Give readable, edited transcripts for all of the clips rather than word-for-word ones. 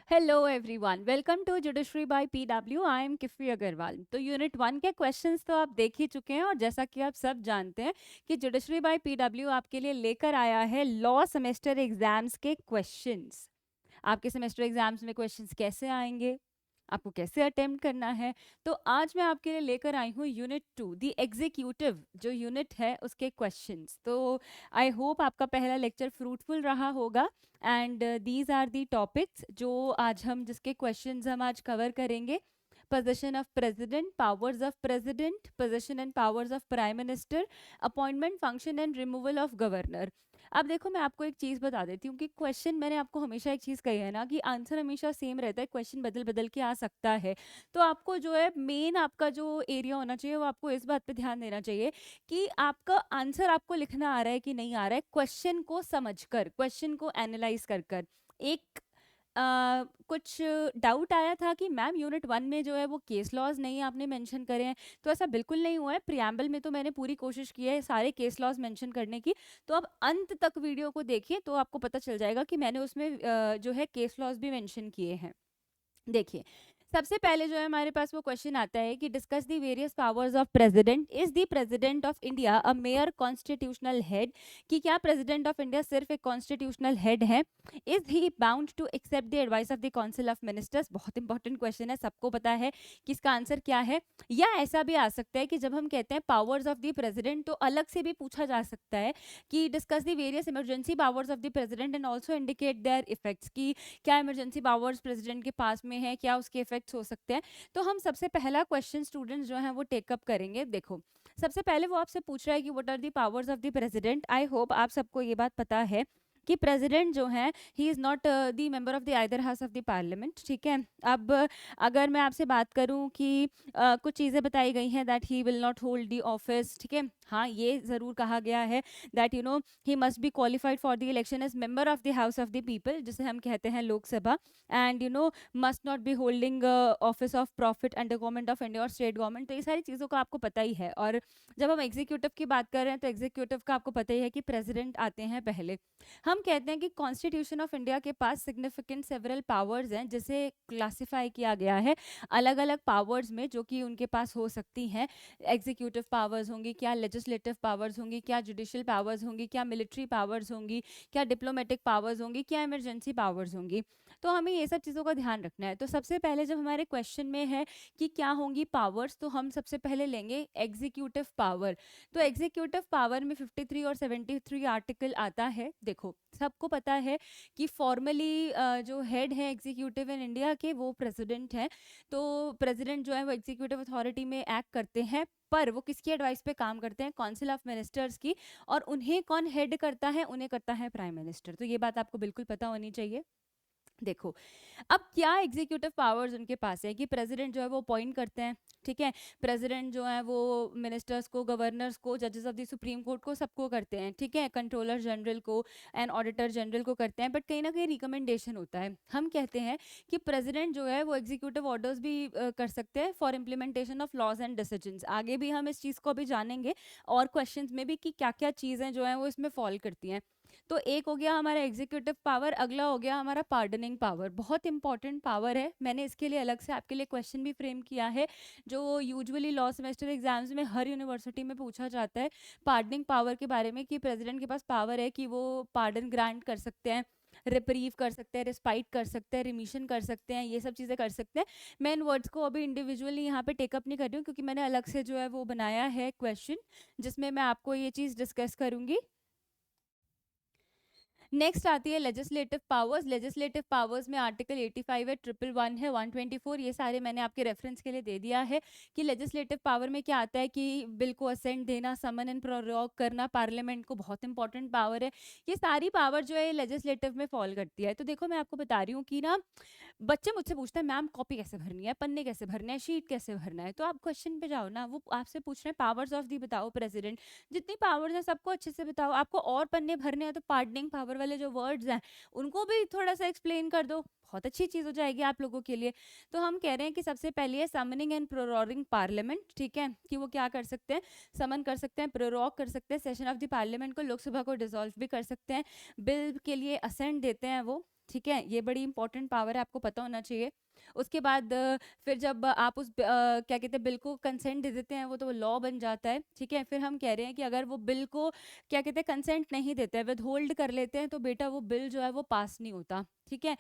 Hello everyone, welcome to judiciary by PW. I am Kifi Agrawal. तो unit 1 के questions तो आप देख ही चुके हैं, और जैसा कि आप सब जानते हैं कि जुडिशरी बाय पीडब्ल्यू आपके लिए लेकर आया है लॉ सेमेस्टर एग्जाम्स के क्वेश्चंस। आपके सेमेस्टर एग्जाम्स में क्वेश्चंस कैसे आएंगे, आपको कैसे अटेम्प्ट करना है। तो आज मैं आपके लिए लेकर आई हूँ यूनिट 2 दी एग्जीक्यूटिव जो यूनिट है उसके क्वेश्चंस। तो आई होप आपका पहला लेक्चर फ्रूटफुल रहा होगा। And these are the topics जो आज हम जिसके क्वेश्चंस हम आज कवर करेंगे। Position of president, powers of president, position and powers of prime minister, appointment, function and removal of governor. अब देखो, मैं आपको एक चीज बता देती हूँ कि क्वेश्चन, मैंने आपको हमेशा एक चीज कही है ना कि आंसर हमेशा सेम रहता है, क्वेश्चन बदल बदल के आ सकता है। तो आपको जो है मेन आपका जो एरिया होना चाहिए वो आपको इस बात पे ध्यान देना चाहिए कि आपका आंसर आपको लिखना आ रहा है कि नहीं आ रहा है, क्वेश्चन को समझकर, क्वेश्चन को एनालाइज कर कर। एक कुछ डाउट आया था कि मैम यूनिट 1 में जो है वो केस लॉज नहीं आपने मेंशन करे हैं। तो ऐसा बिल्कुल नहीं हुआ है, प्रियम्बल में तो मैंने पूरी कोशिश की है सारे केस लॉज मेंशन करने की। तो अब अंत तक वीडियो को देखिए तो आपको पता चल जाएगा कि मैंने उसमें जो है केस लॉज भी मेंशन किए हैं। देखिए, सबसे पहले जो है हमारे पास वो क्वेश्चन आता है कि discuss the various powers of president. Is the president of India a mere constitutional head? कि क्या प्रेसिडेंट ऑफ इंडिया सिर्फ एक कॉन्स्टिट्यूशनल हेड है? Is he bound to accept the advice of the council of ministers? बहुत important question है, सबको पता है कि इसका आंसर क्या है। या ऐसा भी आ सकता है कि जब हम कहते हैं पावर्स ऑफ द प्रेसिडेंट तो अलग से भी पूछा जा सकता है कि discuss the various emergency powers of the president and also indicate there effects. की क्या इमरजेंसी पावर्स प्रेसिडेंट के पास में है, क्या उसके इफेक्ट्स हो सकते हैं। तो हम सबसे पहला क्वेश्चन स्टूडेंट्स जो है वो टेकअप करेंगे। देखो, सबसे पहले वो आपसे पूछ रहा है कि what are the powers of the president. I hope आप सबको ये बात पता है कि प्रेसिडेंट जो है he is not the member of the either house of the parliament. ठीक है। अब अगर मैं आपसे बात करूं कि कुछ चीज़ें बताई गई हैं that he will not hold the office. ठीक है, हाँ ये ज़रूर कहा गया है that he must be qualified for the election as member of the house of the people, जिसे हम कहते हैं Lok Sabha. And must not be holding office of profit under government of India और स्टेट गवर्नमेंट। तो ये सारी चीज़ों का आपको पता ही है। और जब हम एग्जीक्यूटिव की बात कर रहे हैं तो एग्जीक्यूटिव का आपको पता ही है कि प्रेसिडेंट आते हैं पहले। हम कहते हैं कि कॉन्स्टिट्यूशन ऑफ इंडिया के पास सिग्निफिकेंट सेवरल पावर्स हैं, जिसे क्लासिफाई किया गया है अलग अलग पावर्स में जो कि उनके पास हो सकती हैं। एग्जीक्यूटिव पावर्स होंगी, क्या लेजिस्लेटिव पावर्स होंगी, क्या जुडिशियल पावर्स होंगी, क्या मिलिट्री पावर्स होंगी, क्या डिप्लोमेटिक पावर्स होंगी, क्या इमरजेंसी पावर्स होंगी। तो हमें ये सब चीज़ों का ध्यान रखना है। तो सबसे पहले जब हमारे क्वेश्चन में है कि क्या होंगी पावर्स, तो हम सबसे पहले लेंगे एग्जीक्यूटिव पावर। तो एग्जीक्यूटिव पावर में 53 और 73 आर्टिकल आता है। देखो, सबको पता है कि फॉर्मली जो हेड है एग्जीक्यूटिव इन इंडिया के वो प्रेसिडेंट है। तो प्रेसिडेंट जो है वो एग्जीक्यूटिव अथॉरिटी में एक्ट करते हैं, पर वो किसकी एडवाइस पे काम करते हैं? काउंसिल ऑफ मिनिस्टर्स की। और उन्हें कौन हेड करता है? उन्हें करता है प्राइम मिनिस्टर। तो ये बात आपको बिल्कुल पता होनी चाहिए। देखो, अब क्या एग्जीक्यूटिव पावर्स उनके पास है कि प्रेसिडेंट जो है वो अपॉइंट करते हैं। ठीक है, प्रेसिडेंट जो है वो मिनिस्टर्स को, गवर्नर्स को, जजेस ऑफ द सुप्रीम कोर्ट को, सबको करते हैं। ठीक है, कंट्रोलर जनरल को एंड ऑडिटर जनरल को करते हैं, बट कहीं ना कहीं रिकमेंडेशन होता है। हम कहते हैं कि प्रेसिडेंट जो है वो एग्जीक्यूटिव ऑर्डर्स भी कर सकते हैं for implementation of laws and decisions. आगे भी हम इस चीज़ को भी जानेंगे और क्वेश्चंस में भी कि क्या क्या चीज़ें जो हैं वो इसमें फॉल करती हैं। तो एक हो गया हमारा एग्जीक्यूटिव पावर, अगला हो गया हमारा पार्डनिंग पावर। बहुत इंपॉर्टेंट पावर है, मैंने इसके लिए अलग से आपके लिए क्वेश्चन भी फ्रेम किया है जो यूजुअली लॉ सेमेस्टर एग्जाम्स में हर यूनिवर्सिटी में पूछा जाता है पार्डनिंग पावर के बारे में, कि प्रेसिडेंट के पास पावर है कि वो पार्डन ग्रांट कर सकते हैं, रिप्रीव कर सकते हैं, रिस्पाइट कर सकते हैं, रिमिशन कर सकते हैं, ये सब चीज़ें कर सकते हैं। मैं इन वर्ड्स को अभी इंडिविजुअली यहाँ पे टेकअप नहीं कर रही हूँ क्योंकि मैंने अलग से जो है वो बनाया है क्वेश्चन जिसमें मैं आपको ये चीज़ डिस्कस करूँगी। नेक्स्ट आती है लेजिस्लेटिव पावर्स। लेजिस्लेटिव पावर्स में आर्टिकल 85 है, 111 है, 124, ये सारे मैंने आपके रेफरेंस के लिए दे दिया है कि लेजिस्लेटिव पावर में क्या आता है कि बिल को असेंट देना, समन एंड प्रोरोग करना पार्लियामेंट को, बहुत इंपॉर्टेंट पावर है। ये सारी पावर जो है लेजिस्लेटिव में फॉल करती है। तो देखो, मैं आपको बता रही हूँ कि ना, बच्चे मुझसे पूछते हैं मैम कॉपी कैसे भरनी है, पन्ने कैसे भरने हैं, शीट कैसे भरना है। तो आप क्वेश्चन पे जाओ ना, वो आपसे पूछ रहे हैं पावर्स ऑफ दी बताओ प्रेसिडेंट, जितनी पावर्स हैं सबको अच्छे से बताओ। आपको और पन्ने भरने हैं तो पार्डनिंग पावर वाले जो वर्ड्स हैं उनको भी थोड़ा सा एक्सप्लेन कर दो, बहुत अच्छी चीज़ हो जाएगी आप लोगों के लिए। तो हम कह रहे हैं कि सबसे पहले है समनिंग एंड प्रोरोगिंग पार्लियामेंट। ठीक है, कि वो क्या कर सकते हैं? समन कर सकते हैं, प्रोरोग कर सकते हैं सेशन ऑफ द पार्लियामेंट को, लोकसभा को डिसॉल्व भी कर सकते हैं, बिल के लिए असेंट देते हैं वो। ठीक है, ये बड़ी इंपॉर्टेंट पावर है, आपको पता होना चाहिए। उसके बाद फिर जब आप उस क्या कहते हैं बिल को कंसेंट दे देते हैं, वो तो लॉ बन जाता है। ठीक है, फिर हम कह रहे हैं कि अगर वो बिल को क्या कहते हैं कंसेंट नहीं देते हैं, विद होल्ड कर लेते हैं, तो बेटा वो बिल जो है वो पास नहीं होता। ठीक है,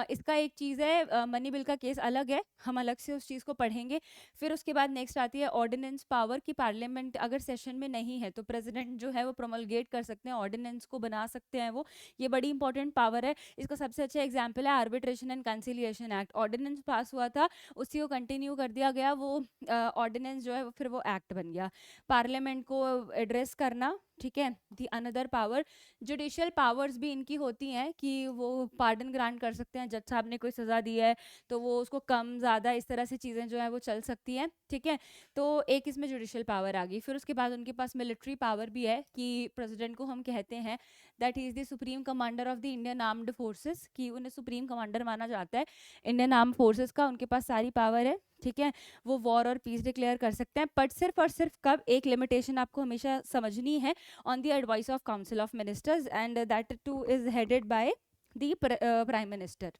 इसका एक चीज़ है, मनी बिल का केस अलग है, हम अलग से उस चीज़ को पढ़ेंगे। फिर उसके बाद नेक्स्ट आती है ऑर्डिनेंस पावर की। पार्लियामेंट अगर सेशन में नहीं है तो प्रेसिडेंट जो है वो प्रोमलगेट कर सकते हैं, ऑर्डिनेंस को बना सकते हैं वो, ये बड़ी इंपॉर्टेंट पावर है। इसका सबसे अच्छा एग्जाम्पल है arbitration and conciliation act. Ordinance pass हुआ था, उसी को कंटिन्यू कर दिया गया, वो ऑर्डिनेंस जो है फिर वो एक्ट बन गया। पार्लियामेंट को एड्रेस करना, ठीक है, the another power. Judicial powers भी इनकी होती हैं कि वो पार्डन ग्रांट कर सकते हैं, जज साहब ने कोई सज़ा दी है तो वो उसको कम ज़्यादा इस तरह से चीज़ें जो है वो चल सकती हैं। ठीक है, तो एक इसमें जुडिशियल पावर आ गई। फिर उसके बाद उनके पास मिलिट्री पावर भी है कि प्रेसिडेंट को हम कहते हैं that he is the supreme commander of the Indian armed forces, कि उन्हें सुप्रीम कमांडर माना जाता है इंडियन आर्म फोर्सेस का, उनके पास सारी पावर है। ठीक है, वो वॉर और पीस डिक्लेयर कर सकते हैं, बट सिर्फ और सिर्फ कब, एक लिमिटेशन आपको हमेशा समझनी है, on the advice of council of ministers, and that two is headed by the prime minister.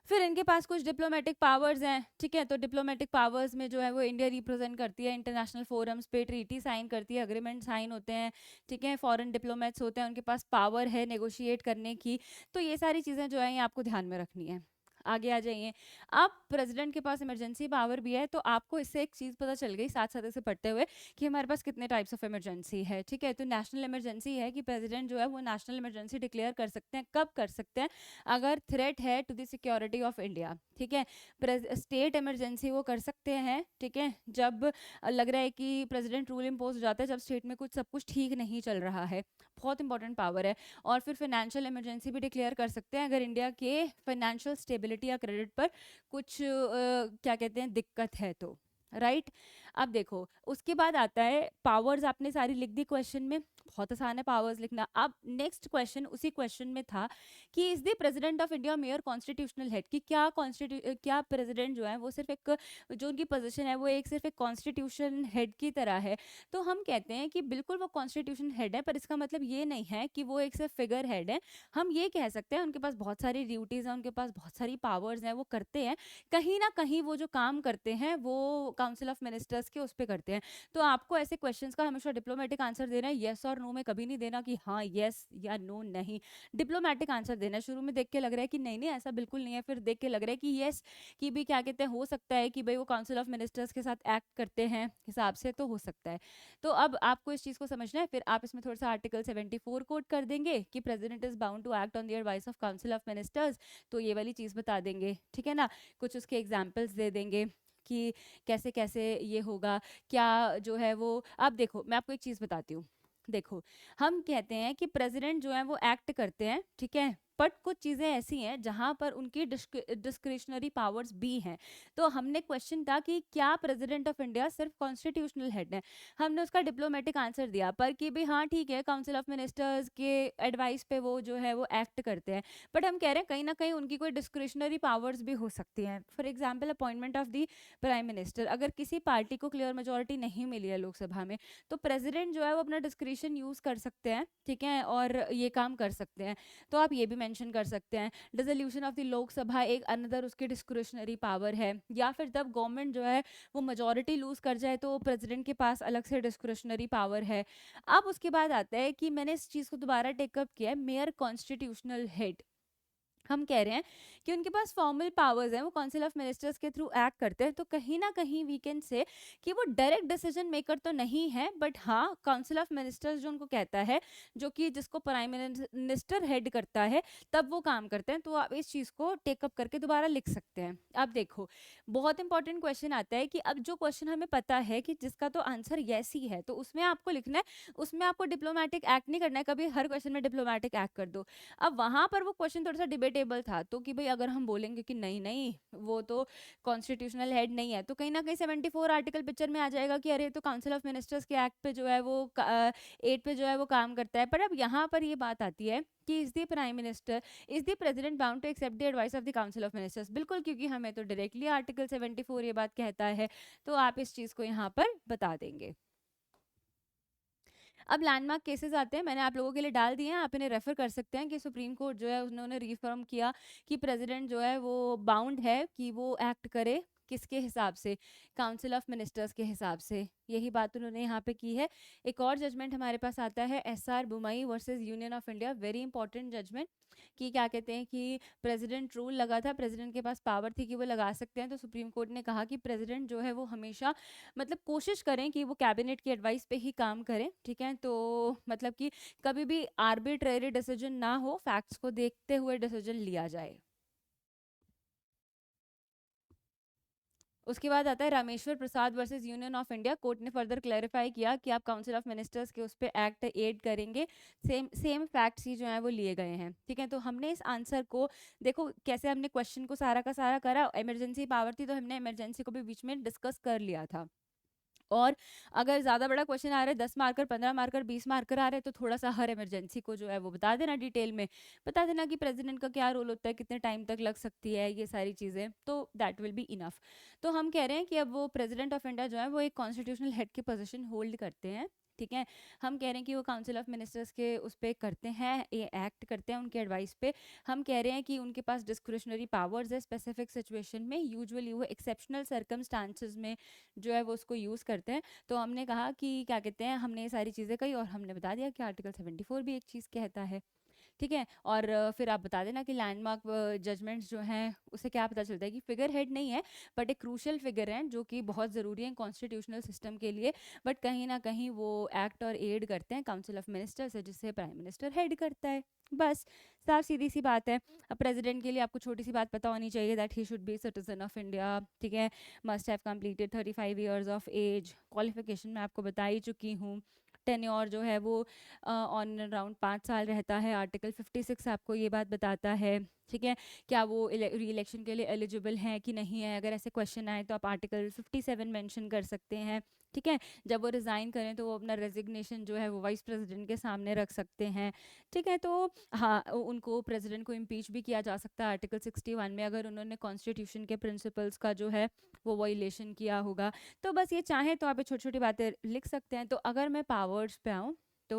फिर इनके पास कुछ डिप्लोमेटिक पावर्स हैं। ठीक है, तो डिप्लोमेटिक पावर्स में जो है वो इंडिया रिप्रेजेंट करती है इंटरनेशनल फोरम्स पे, ट्रीटी साइन करती है, अग्रीमेंट साइन होते हैं। ठीक है, फॉरेन डिप्लोमेट्स होते हैं, उनके पास पावर है नेगोशिएट करने की। तो ये सारी चीज़ें जो है ये आपको ध्यान में रखनी है। आगे आ जाइए। अब प्रेसिडेंट के पास इमरजेंसी पावर भी है, तो आपको इससे एक चीज़ पता चल गई साथ साथ इसे पढ़ते हुए कि हमारे पास कितने टाइप्स ऑफ इमरजेंसी है। ठीक है, तो नेशनल इमरजेंसी है कि प्रेसिडेंट जो है वो नेशनल इमरजेंसी डिक्लेयर कर सकते हैं। कब कर सकते हैं? अगर थ्रेट है to the security of India. ठीक है, स्टेट इमरजेंसी वो कर सकते हैं। ठीक है, जब लग रहा है कि प्रेसिडेंट रूल इम्पोज हो जाता है, जब स्टेट में कुछ सब कुछ ठीक नहीं चल रहा है, बहुत इंपॉर्टेंट पावर है। और फिर फाइनेंशियल इमरजेंसी भी डिक्लेयर कर सकते हैं अगर इंडिया के फाइनेंशियल स्टेबिलिटी या क्रेडिट पर कुछ क्या कहते हैं दिक्कत है तो, राइट। अब देखो उसके बाद आता है पावर्स, आपने सारी लिख दी क्वेश्चन में, बहुत आसान है पावर्स लिखना। अब नेक्स्ट क्वेश्चन उसी क्वेश्चन में था कि is the president of India mayor constitutional head, कि क्या प्रेसिडेंट जो है वो सिर्फ एक, जो उनकी पोजीशन है वो एक सिर्फ एक कॉन्स्टिट्यूशन हेड की तरह है। तो हम कहते हैं कि बिल्कुल वो कॉन्स्टिट्यूशन हेड है, पर इसका मतलब ये नहीं है कि वो एक सिर्फ फिगर हेड है। हम ये कह सकते हैं उनके पास बहुत सारी ड्यूटीज़ हैं, उनके पास बहुत सारी पावर्स हैं, वो करते हैं कहीं ना कहीं, वो जो काम करते हैं वो काउंसिल ऑफ मिनिस्टर्स के उस पर करते हैं। तो आपको ऐसे क्वेश्चंस का हमेशा डिप्लोमेटिक आंसर देना है, येस और नो में कभी नहीं देना कि हाँ येस या नो, नहीं, डिप्लोमेटिक आंसर देना है। शुरू में देख के लग रहा है कि नहीं नहीं ऐसा बिल्कुल नहीं है, फिर देख के लग रहा है कि येस, कि भी क्या कहते हैं हो सकता है कि भाई वो काउंसिल ऑफ मिनिस्टर्स के साथ एक्ट करते हैं हिसाब से, तो हो सकता है। तो अब आपको इस चीज़ को समझना है। फिर आप इसमें थोड़ा सा आर्टिकल 74 कोट कर देंगे कि president is bound to act on the advice of council of ministers, तो ये वाली चीज़ बता देंगे। ठीक है ना, कुछ उसके एग्जाम्पल्स दे देंगे कि कैसे कैसे ये होगा, क्या जो है वो। अब देखो मैं आपको एक चीज़ बताती हूँ। देखो हम कहते हैं कि प्रेसिडेंट जो है वो एक्ट करते हैं, ठीक है, बट कुछ चीज़ें ऐसी हैं जहां पर उनकी डिस्क्रिशनरी पावर्स भी हैं। तो हमने क्वेश्चन था कि क्या प्रेसिडेंट ऑफ इंडिया सिर्फ कॉन्स्टिट्यूशनल हेड है, हमने उसका डिप्लोमेटिक आंसर दिया, पर कि भी हाँ ठीक है काउंसिल ऑफ मिनिस्टर्स के एडवाइस पे वो जो है वो एक्ट करते हैं, बट हम कह रहे हैं कहीं ना कहीं उनकी कोई डिस्क्रिशनरी पावर्स भी हो सकती हैं। For example appointment of the prime minister, अगर किसी पार्टी को क्लियर मेजोरिटी नहीं मिली है लोकसभा में, तो प्रेसिडेंट जो है वो अपना डिस्क्रिशन यूज़ कर सकते हैं। ठीक है, और ये काम कर सकते हैं, तो आप ये भी मेंशन कर सकते हैं। डिसोल्यूशन ऑफ द लोकसभा एक अनदर उसकी डिस्क्रिशनरी पावर है, या फिर जब गवर्नमेंट जो है वो मेजोरिटी लूज कर जाए तो प्रेसिडेंट के पास अलग से डिस्क्रिशनरी पावर है। अब उसके बाद आता है कि मैंने इस चीज़ को दोबारा टेकअप किया है, मेयर कॉन्स्टिट्यूशनल हेड। हम कह रहे हैं कि उनके पास फॉर्मल पावर्स हैं, वो काउंसिल ऑफ मिनिस्टर्स के थ्रू एक्ट करते हैं, तो कहीं ना कहीं वी कैन से कि वो डायरेक्ट डिसीजन मेकर तो नहीं है, बट हाँ काउंसिल ऑफ मिनिस्टर्स जो उनको कहता है, जो कि जिसको प्राइम मिनिस्टर हेड करता है, तब वो काम करते हैं। तो आप इस चीज़ को टेकअप करके दोबारा लिख सकते हैं। अब देखो बहुत इंपॉर्टेंट क्वेश्चन आता है कि अब जो क्वेश्चन हमें पता है कि जिसका तो आंसर येस ही है, तो उसमें आपको लिखना है, उसमें आपको डिप्लोमेटिक एक्ट नहीं करना है, कभी हर क्वेश्चन में डिप्लोमेटिक एक्ट कर दो। अब वहां पर वो क्वेश्चन थोड़ा सा डिबेटेबल था, तो कि भाई अगर हम बोलेंगे कि नहीं नहीं वो तो कॉन्स्टिट्यूशनल हेड नहीं है, तो कहीं ना कहीं 74 आर्टिकल पिक्चर में आ जाएगा कि अरे तो काउंसिल ऑफ मिनिस्टर्स के एक्ट पे जो है वो 8 पे जो है वो काम करता है। पर अब यहाँ पर ये बात आती है कि is the prime minister, is the president bound to accept the advice of the council of ministers? बिल्कुल, क्योंकि हमें तो डायरेक्टली आर्टिकल 74 ये बात कहता है, तो आप इस चीज़ को यहाँ पर बता देंगे। अब लैंडमार्क केसेस आते हैं, मैंने आप लोगों के लिए डाल दिए हैं, आप इन्हें रेफर कर सकते हैं कि सुप्रीम कोर्ट जो है उन्होंने रिफर्म किया कि प्रेसिडेंट जो है वो बाउंड है कि वो एक्ट करे किसके हिसाब से, काउंसिल ऑफ मिनिस्टर्स के हिसाब से, यही बात उन्होंने यहाँ पे की है। एक और जजमेंट हमारे पास आता है SR Bommai versus union of India, very important judgment, कि क्या कहते हैं कि प्रेसिडेंट रूल लगा था, प्रेसिडेंट के पास पावर थी कि वो लगा सकते हैं, तो सुप्रीम कोर्ट ने कहा कि प्रेसिडेंट जो है वो हमेशा मतलब कोशिश करें कि वो कैबिनेट की एडवाइस पे ही काम करें, ठीक है। तो मतलब कि कभी भी आर्बिट्रेरी डिसीजन ना हो, फैक्ट्स को देखते हुए डिसीजन लिया जाए। उसके बाद आता है Rameshwar Prasad versus union of India, court ने फर्दर क्लैरिफाई किया कि आप काउंसिल ऑफ मिनिस्टर्स के उस पर एक्ट एड करेंगे, सेम सेम फैक्ट्स ही जो है वो लिए गए हैं, ठीक है। तो हमने इस आंसर को देखो कैसे हमने क्वेश्चन को सारा का सारा करा, इमरजेंसी पावर थी तो हमने इमरजेंसी को भी बीच में डिस्कस कर लिया था। और अगर ज़्यादा बड़ा क्वेश्चन आ रहा है, 10 मार्कर, 15 मार्कर, 20 मार्कर आ रहे हैं, तो थोड़ा सा हर इमरजेंसी को जो है वो बता देना, डिटेल में बता देना कि प्रेसिडेंट का क्या रोल होता है, कितने टाइम तक लग सकती है, ये सारी चीज़ें, तो दैट विल बी इनफ। तो हम कह रहे हैं कि अब वो प्रेसिडेंट ऑफ इंडिया जो है वो एक कॉन्स्टिट्यूशनल हेड की पोजीशन होल्ड करते हैं, ठीक है। हम कह रहे हैं कि वो काउंसिल ऑफ मिनिस्टर्स के उस पर करते हैं, ये एक्ट करते हैं उनके एडवाइस पे। हम कह रहे हैं कि उनके पास डिस्क्रिशनरी पावर्स है स्पेसिफिक सिचुएशन में, यूजुअली वो एक्सेप्शनल सर्कमस्टांसेस में जो है वो उसको यूज़ करते हैं। तो हमने कहा कि क्या कहते हैं, हमने ये सारी चीज़ें कही और हमने बता दिया कि आर्टिकल 74 भी एक चीज़ कहता है, ठीक है। और फिर आप बता देना कि लैंडमार्क जजमेंट्स जो हैं उसे क्या पता चलता है कि फिगर हेड नहीं है बट एक क्रूशल फिगर है जो कि बहुत ज़रूरी है कॉन्स्टिट्यूशनल सिस्टम के लिए, बट कहीं ना कहीं वो एक्ट और एड करते हैं काउंसिल ऑफ मिनिस्टर्स है जिससे प्राइम मिनिस्टर हेड करता है, बस साफ सीधी सी बात है। अब प्रेसिडेंट के लिए आपको छोटी सी बात पता होनी चाहिए that he should be citizen of India, ठीक है, must have completed 35 years of age, qualification मैं आपको बता ही चुकी हूँ, टेन्योर जो है वो ऑन अराउंड 5 साल रहता है, आर्टिकल 56 आपको ये बात बताता है, ठीक है। क्या वो री इलेक्शन के लिए एलिजिबल हैं कि नहीं है, अगर ऐसे क्वेश्चन आए तो आप आर्टिकल 57 मेंशन कर सकते हैं, ठीक है। जब वो रिज़ाइन करें तो वो अपना रेजिग्नेशन जो है वो वाइस प्रेसिडेंट के सामने रख सकते हैं, ठीक है। तो हाँ, उनको प्रेसिडेंट को इम्पीच भी किया जा सकता है आर्टिकल 61 में अगर उन्होंने कॉन्स्टिट्यूशन के प्रिंसिपल्स का जो है वो वायलेशन किया होगा। तो बस ये चाहें तो आप छोटी छोटी बातें लिख सकते हैं। तो अगर मैं पावर्स पे आऊँ तो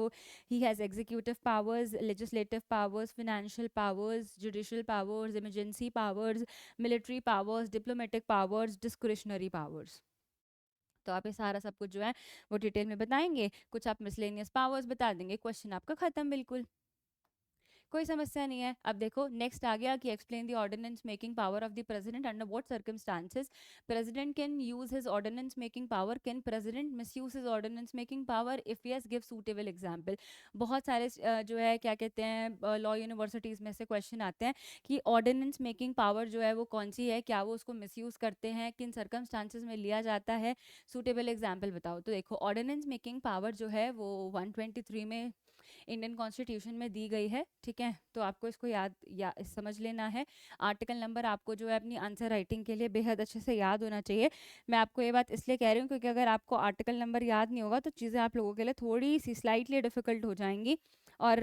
he has executive powers, legislative powers, financial powers, judicial powers, emergency powers, military powers, diplomatic powers, discretionary powers। तो आप ये सारा सब कुछ जो है वो डिटेल में बताएंगे, कुछ आप मिसलेनियस पावर्स बता देंगे, क्वेश्चन आपका खत्म बिल्कुल, कोई समस्या नहीं है। अब देखो नेक्स्ट आ गया कि explain the ordinance making power of the president, under what circumstances president can use his ordinance making power, can president misuse his ordinance making power, if yes give suitable example. बहुत सारे जो है क्या कहते हैं लॉ यूनिवर्सिटीज़ में से question आते हैं कि ऑर्डिनेंस मेकिंग पावर जो है वो कौन सी है, क्या वो उसको मिसयूज़ करते हैं, किन सर्कमस्टांसेस में लिया जाता है, सूटेबल एग्जाम्पल बताओ। तो देखो ऑर्डिनेंस मेकिंग पावर जो है वो 123 में इंडियन कॉन्स्टिट्यूशन में दी गई है, ठीक है। तो आपको इसको या समझ लेना है, आर्टिकल नंबर आपको जो है अपनी आंसर राइटिंग के लिए बेहद अच्छे से याद होना चाहिए। मैं आपको ये बात इसलिए कह रही हूँ क्योंकि अगर आपको आर्टिकल नंबर याद नहीं होगा तो चीज़ें आप लोगों के लिए थोड़ी सी स्लाइटली डिफ़िकल्ट हो जाएंगी। और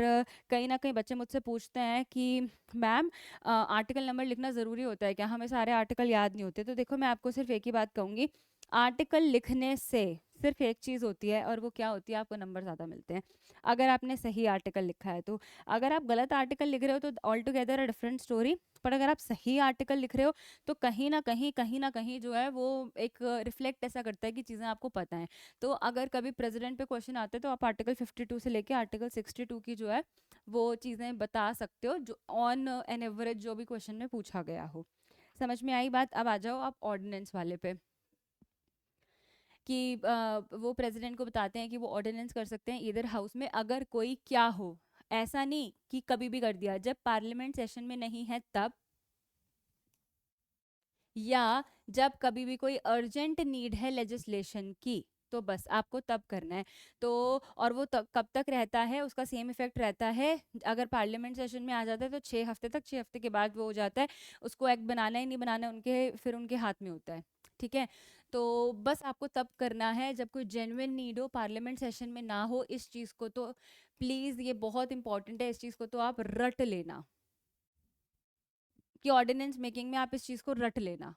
कहीं ना कहीं बच्चे मुझसे पूछते हैं कि मैम आर्टिकल नंबर लिखना ज़रूरी होता है क्या, हमें सारे आर्टिकल याद नहीं होते। तो देखो मैं आपको सिर्फ एक ही बात कहूँगी, आर्टिकल लिखने से सिर्फ एक चीज़ होती है और वो क्या होती है, आपको नंबर ज़्यादा मिलते हैं अगर आपने सही आर्टिकल लिखा है। तो अगर आप गलत आर्टिकल लिख रहे हो तो all together a different story, पर अगर आप सही आर्टिकल लिख रहे हो तो कहीं ना कहीं जो है वो एक रिफ्लेक्ट ऐसा करता है कि चीज़ें आपको पता है। तो अगर कभी प्रेसिडेंट पे क्वेश्चन आते हैं तो आप आर्टिकल 52 से लेके आर्टिकल 62 की जो है वो चीज़ें बता सकते हो जो ऑन एन एवरेज जो भी क्वेश्चन में पूछा गया हो। समझ में आई बात। अब आ जाओ आप ऑर्डिनेंस वाले पे कि वो प्रेसिडेंट को बताते हैं कि वो ऑर्डिनेंस कर सकते हैं इधर हाउस में अगर कोई क्या हो, ऐसा नहीं कि कभी भी कर दिया, जब पार्लियामेंट सेशन में नहीं है तब, या जब कभी भी कोई अर्जेंट नीड है लेजिस्लेशन की, तो बस आपको तब करना है। तो और वो तब कब तक रहता है, उसका सेम इफेक्ट रहता है अगर पार्लियामेंट सेशन में आ जाता है तो 6 हफ्ते तक, 6 हफ्ते के बाद वो हो जाता है, उसको एक्ट बनाना ही नहीं बनाना उनके फिर उनके हाथ में होता है, ठीक है। तो बस आपको तब करना है जब कोई जेन्युइन नीड हो, पार्लियामेंट सेशन में ना हो इस चीज़ को। तो प्लीज़ ये बहुत इंपॉर्टेंट है, इस चीज़ को तो आप रट लेना कि ऑर्डिनेंस मेकिंग में आप इस चीज़ को रट लेना।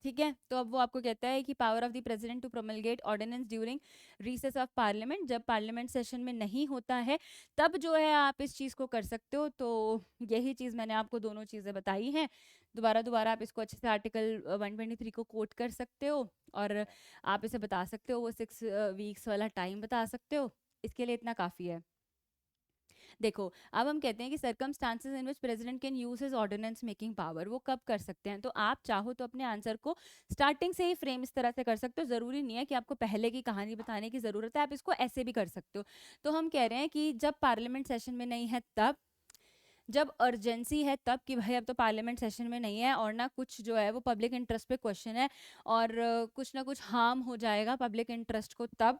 ठीक है। तो अब वो आपको कहता है कि power of the president to promulgate ordinance during recess of parliament, जब पार्लियामेंट सेशन में नहीं होता है तब जो है आप इस चीज़ को कर सकते हो। तो यही चीज़ मैंने आपको दोनों चीज़ें बताई हैं। दोबारा दोबारा आप इसको अच्छे से आर्टिकल 123 को कोट कर सकते हो और आप इसे बता सकते हो, वो 6 वीक्स वाला टाइम बता सकते हो। इसके लिए इतना काफ़ी है। देखो, अब हम कहते हैं कि circumstances in which president can use his ordinance making power, वो कब कर सकते हैं। तो आप चाहो तो अपने आंसर को स्टार्टिंग से ही फ्रेम इस तरह से कर सकते हो। ज़रूरी नहीं है कि आपको पहले की कहानी बताने की ज़रूरत है, आप इसको ऐसे भी कर सकते हो। तो हम कह रहे हैं कि जब पार्लियामेंट सेशन में नहीं है तब, जब अर्जेंसी है तब, कि भाई अब तो पार्लियामेंट सेशन में नहीं है और ना कुछ जो है वो पब्लिक इंटरेस्ट पे क्वेश्चन है और कुछ ना कुछ हार्म हो जाएगा पब्लिक इंटरेस्ट को, तब।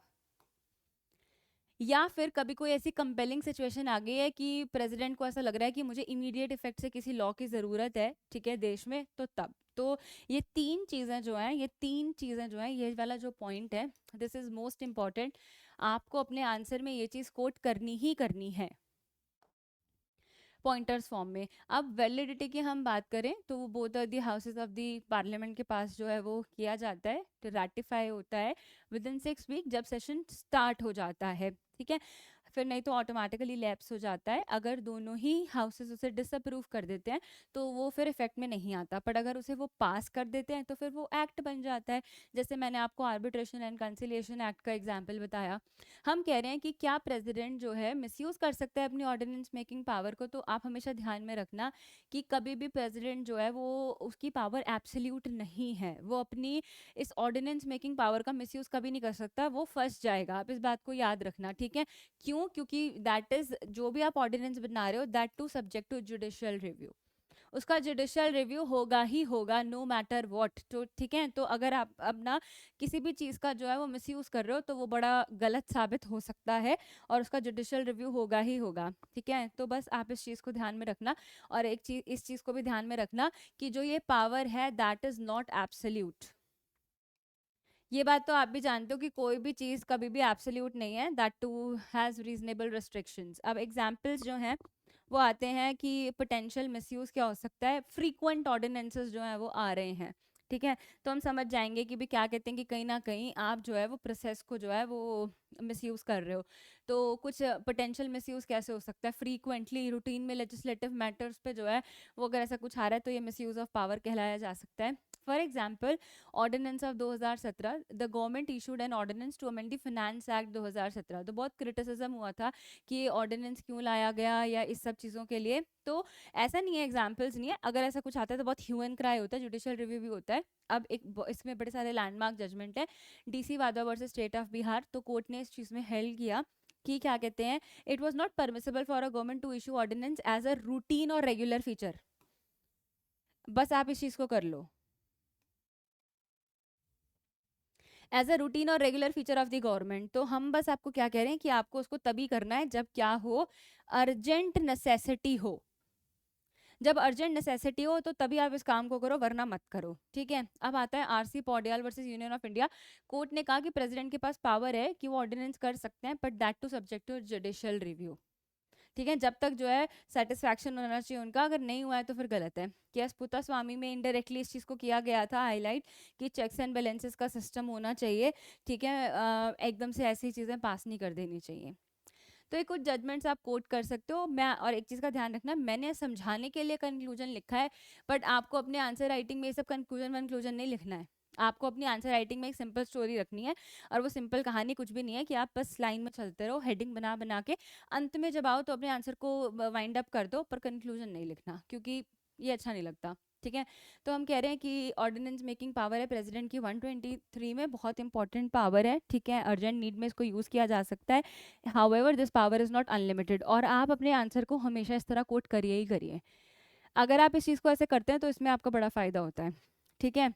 या फिर कभी कोई ऐसी कंपेलिंग सिचुएशन आ गई है कि प्रेसिडेंट को ऐसा लग रहा है कि मुझे इमीडिएट इफेक्ट से किसी लॉ की ज़रूरत है, ठीक है, देश में, तो तब। तो ये तीन चीज़ें जो हैं, ये वाला जो पॉइंट है, दिस इज़ मोस्ट इम्पॉर्टेंट। आपको अपने आंसर में ये चीज़ कोट करनी ही करनी है पॉइंटर्स फॉर्म में। अब वैलिडिटी की हम बात करें तो वो both the houses of the parliament के पास जो है वो किया जाता है, तो रैटिफाई होता है विद इन 6 वीक, जब सेशन स्टार्ट हो जाता है, ठीक है। फिर नहीं तो ऑटोमेटिकली लैप्स हो जाता है। अगर दोनों ही हाउसेस उसे डिसअप्रूव कर देते हैं तो वो फिर इफेक्ट में नहीं आता, बट अगर उसे वो पास कर देते हैं तो फिर वो एक्ट बन जाता है। जैसे मैंने आपको आर्बिट्रेशन एंड कंसिलिएशन एक्ट का एग्जाम्पल बताया। हम कह रहे हैं कि क्या प्रेसिडेंट जो है मिसयूज कर सकता है अपनी ऑर्डिनेंस मेकिंग पावर को। तो आप हमेशा ध्यान में रखना कि कभी भी प्रेसिडेंट जो है वो, उसकी पावर एब्सोल्यूट नहीं है, वो अपनी इस ऑर्डिनेंस मेकिंग पावर का मिसयूज कभी नहीं कर सकता, वो फंस जाएगा। आप इस बात को याद रखना, ठीक है। क्यों? क्योंकि दैट इज, जो भी आप ऑर्डिनेंस बना रहे हो, that too subject to judicial review, उसका जुडिशियल रिव्यू होगा ही होगा, नो मैटर व्हाट। तो ठीक है, तो अगर आप अब ना किसी भी चीज़ का जो है वो मिसयूज कर रहे हो तो वो बड़ा गलत साबित हो सकता है और उसका जुडिशियल रिव्यू होगा ही होगा, ठीक है। तो बस आप इस चीज़ को ध्यान में रखना। और एक चीज, इस चीज़ को भी ध्यान में रखना कि जो ये पावर है दैट इज नॉट एब्सोल्यूट। ये बात तो आप भी जानते हो कि कोई भी चीज़ कभी भी एब्सोल्यूट नहीं है, that too has reasonable restrictions. अब एग्जांपल्स जो हैं वो आते हैं कि पोटेंशियल मिसयूज क्या हो सकता है, फ्रीक्वेंट ऑर्डिनेंसेस जो हैं वो आ रहे हैं, ठीक है। तो हम समझ जाएंगे कि भी क्या कहते हैं कि कहीं ना कहीं आप जो है वो प्रोसेस को जो है वो मिसयूज कर रहे हो। तो कुछ पोटेंशियल मिसयूज कैसे हो सकता है, फ्रीक्वेंटली रूटीन में लेजिस्लेटिव मैटर्स पे जो है वो अगर ऐसा कुछ आ रहा है तो ये मिसयूज ऑफ पावर कहलाया जा सकता है। For example, ordinance of 2017, the government issued an ordinance to amend the finance act 2017। तो बहुत क्रिटिसिज्म हुआ था कि ये ऑर्डिनेंस क्यों लाया गया या इस सब चीज़ों के लिए। तो ऐसा नहीं है, एग्जाम्पल्स नहीं है, अगर ऐसा कुछ आता है तो बहुत ह्यू एंड क्राई होता है, जुडिशियल रिव्यू भी होता है। अब एक इसमें बड़े सारे लैंडमार्क जजमेंट है, डीसी वादा वर्सेस स्टेट ऑफ बिहार। तो कोर्ट ने इस चीज़ में हेल्ड किया कि क्या कहते हैं, it was not permissible for a government to issue ordinance as a routine और रेगुलर फीचर। बस आप इस चीज़ को कर लो, एज अ रूटीन और regular feature of the government. तो हम बस आपको क्या कह रहे हैं कि आपको उसको तभी करना है जब क्या हो, अर्जेंट नेसेसिटी हो। जब अर्जेंट नेसेसिटी हो तो तभी आप इस काम को करो, वरना मत करो, ठीक है। अब आता है RC Poudyal versus union of India. Court ने कहा कि प्रेसिडेंट के पास पावर है कि वो ऑर्डिनेंस कर सकते हैं, but that too subject to judicial review, ठीक है। जब तक जो है सेटिस्फैक्शन होना चाहिए उनका, अगर नहीं हुआ है तो फिर गलत है। केस पुता स्वामी में इनडायरेक्टली इस चीज़ को किया गया था हाईलाइट कि चेक्स एंड बैलेंसेस का सिस्टम होना चाहिए, ठीक है। एकदम से ऐसी चीज़ें पास नहीं कर देनी चाहिए। तो ये कुछ जजमेंट्स आप कोट कर सकते हो। मैं और एक चीज़ का ध्यान रखना, मैंने समझाने के लिए कंक्लूजन लिखा है, बट आपको अपने आंसर राइटिंग में ये सब कंक्लूजन वनक्लूजन नहीं लिखना है। आपको अपनी आंसर राइटिंग में एक सिंपल स्टोरी रखनी है, और वो सिंपल कहानी कुछ भी नहीं है कि आप बस लाइन में चलते रहो, हेडिंग बना बना के अंत में जब आओ तो अपने आंसर को वाइंड अप कर दो, पर कंक्लूजन नहीं लिखना, क्योंकि ये अच्छा नहीं लगता, ठीक है। तो हम कह रहे हैं कि ऑर्डिनेंस मेकिंग पावर है प्रेसिडेंट की 123 में, बहुत इंपॉर्टेंट पावर है, ठीक है। अर्जेंट नीड में इसको यूज़ किया जा सकता है। However this power is not unlimited. और आप अपने आंसर को हमेशा इस तरह कोट करिए ही करिए। अगर आप इस चीज़ को ऐसे करते हैं तो इसमें आपका बड़ा फ़ायदा होता है, ठीक है।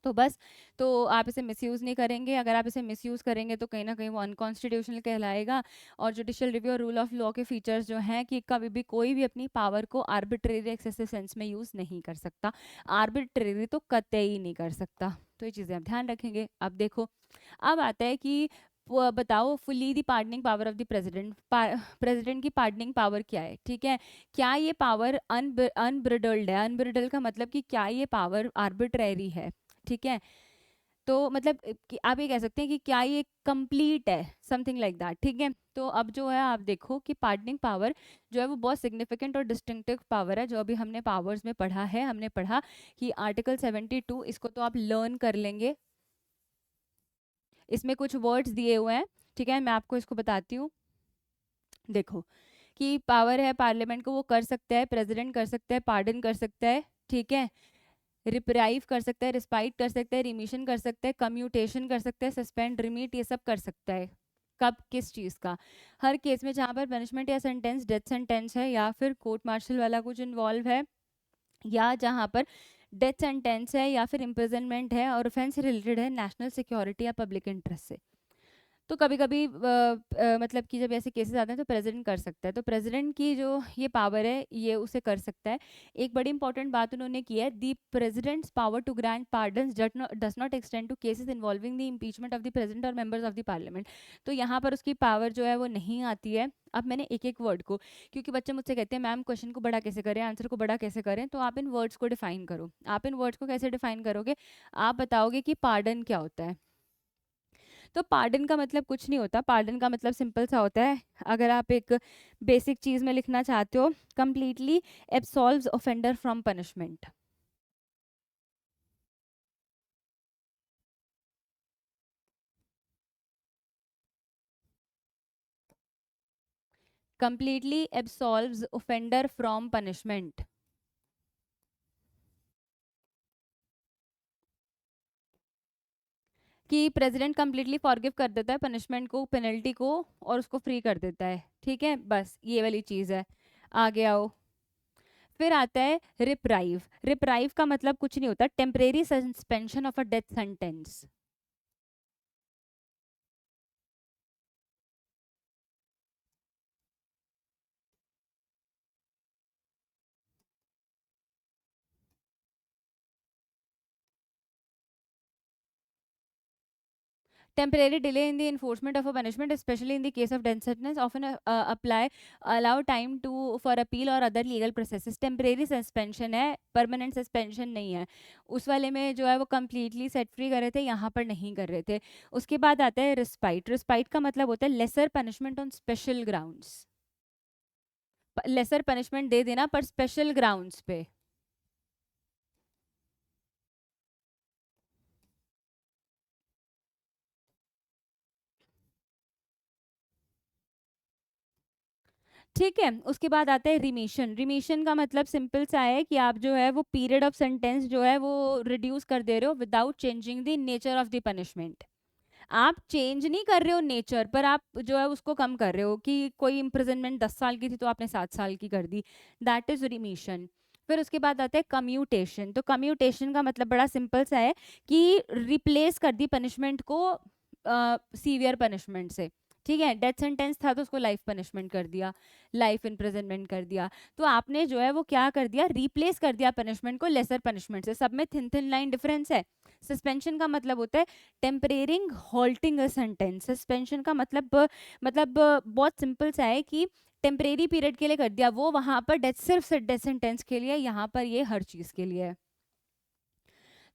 तो बस, तो आप इसे मिसयूज़ नहीं करेंगे। अगर आप इसे मिसयूज़ करेंगे तो कहीं ना कहीं वो अनकॉन्स्टिट्यूशनल कहलाएगा। और जुडिशियल रिव्यू और रूल ऑफ लॉ के फीचर्स जो हैं कि कभी भी कोई भी अपनी पावर को आर्बिट्रेरी एक्सेसिव सेंस में यूज़ नहीं कर सकता, आर्बिट्रेरी तो कतई नहीं कर सकता। तो ये चीज़ें आप ध्यान रखेंगे। अब देखो, अब आता है कि बताओ fully the pardoning power of the president, president की पार्डनिंग पावर क्या है, ठीक है। क्या ये पावर अनब्रिडल्ड है? अनब्रिडल्ड का मतलब कि क्या ये पावर आर्बिट्रेरी है, ठीक है। तो मतलब कि आप ये कह सकते हैं कि क्या ये कंप्लीट है, समथिंग लाइक दैट, ठीक है। तो अब जो है आप देखो कि पार्डनिंग पावर जो है वो बहुत सिग्निफिकेंट और डिस्टिंक्टिव पावर है, जो अभी हमने पावर्स में पढ़ा है। हमने पढ़ा कि आर्टिकल 72, इसको तो आप लर्न कर लेंगे, इसमें कुछ वर्ड्स दिए हुए हैं, ठीक है, मैं आपको इसको बताती हूँ। देखो कि पावर है पार्लियामेंट को, वो कर सकता है, प्रेसिडेंट कर सकता है, पार्डन कर सकता है, ठीक है, रिप्राइव कर सकता है, रिस्पाइट कर सकता है, रिमिशन कर सकता है, कम्यूटेशन कर सकता है, सस्पेंड, रिमीट, ये सब कर सकता है। कब, किस चीज़ का? हर केस में जहाँ पर पनिशमेंट या सेंटेंस डेथ सेंटेंस है, या फिर कोर्ट मार्शल वाला कुछ इन्वॉल्व है, या जहाँ पर डेथ सेंटेंस है, या फिर इम्प्रिजनमेंट है और ऑफेंस रिलेटेड है नेशनल सिक्योरिटी या पब्लिक इंटरेस्ट से। तो कभी कभी मतलब कि जब ऐसे केसेस आते हैं तो प्रेसिडेंट कर सकता है, तो प्रेसिडेंट की जो ये पावर है ये उसे कर सकता है। एक बड़ी इंपॉर्टेंट बात उन्होंने की है, the president's power to grant pardons does not extend to cases involving the impeachment of the president और मेंबर्स ऑफ द पार्लियामेंट। तो यहाँ पर उसकी पावर जो है वो नहीं आती है। अब मैंने एक एक वर्ड को, क्योंकि बच्चे मुझसे कहते हैं मैम क्वेश्चन को बड़ा कैसे करें, आंसर को बड़ा कैसे करें, तो आप इन वर्ड्स को डिफाइन करो। आप इन वर्ड्स को कैसे डिफाइन करोगे? आप बताओगे कि पार्डन क्या होता है। तो पार्डन का मतलब कुछ नहीं होता, पार्डन का मतलब सिंपल सा होता है, अगर आप एक बेसिक चीज में लिखना चाहते हो, completely absolves offender from punishment. Completely absolves offender from punishment. कि प्रेसिडेंट कंप्लीटली फॉरगिव कर देता है पनिशमेंट को, पेनल्टी को, और उसको फ्री कर देता है, ठीक है, बस ये वाली चीज है। आगे आओ। फिर आता है रिप्राइव। रिप्राइव का मतलब कुछ नहीं होता, temporary suspension of a death sentence. Temporary delay in the enforcement of a punishment, especially in the case of death sentence, often allow time to for appeal or other legal processes. Temporary suspension है, permanent suspension नहीं है। उस वाले में जो है वो completely set free कर रहे थे, यहाँ पर नहीं कर रहे थे। उसके बाद आता है respite। respite का मतलब होता है lesser punishment on special grounds। lesser punishment दे देना पर special grounds पे। ठीक है, उसके बाद आता है रिमीशन। रिमीशन का मतलब सिंपल सा है कि आप जो है वो पीरियड ऑफ सेंटेंस जो है वो रिड्यूस कर दे रहे हो without changing the nature of the punishment. आप चेंज नहीं कर रहे हो नेचर, पर आप जो है उसको कम कर रहे हो, कि कोई इम्प्रिजनमेंट 10 साल की थी तो आपने 7 साल की कर दी, दैट इज रिमीशन। फिर उसके बाद आता है कम्यूटेशन। तो कम्यूटेशन का मतलब बड़ा सिंपल सा है कि रिप्लेस कर दी पनिशमेंट को सीवियर पनिशमेंट से। ठीक है, डेथ सेंटेंस था तो उसको लाइफ पनिशमेंट कर दिया, लाइफ इम्प्रिजनमेंट कर दिया। तो आपने जो है वो क्या कर दिया, रिप्लेस कर दिया पनिशमेंट को लेसर पनिशमेंट से। सब में थिन थिन लाइन डिफरेंस है। सस्पेंशन का मतलब होता है टेम्परेरिंग हॉल्टिंग अ सेंटेंस। सस्पेंशन का बहुत सिंपल सा है कि टेम्परेरी पीरियड के लिए कर दिया, वो वहां पर डेथ सिर्फ डेथ सेंटेंस के लिए, यहाँ पर ये हर चीज के लिए है।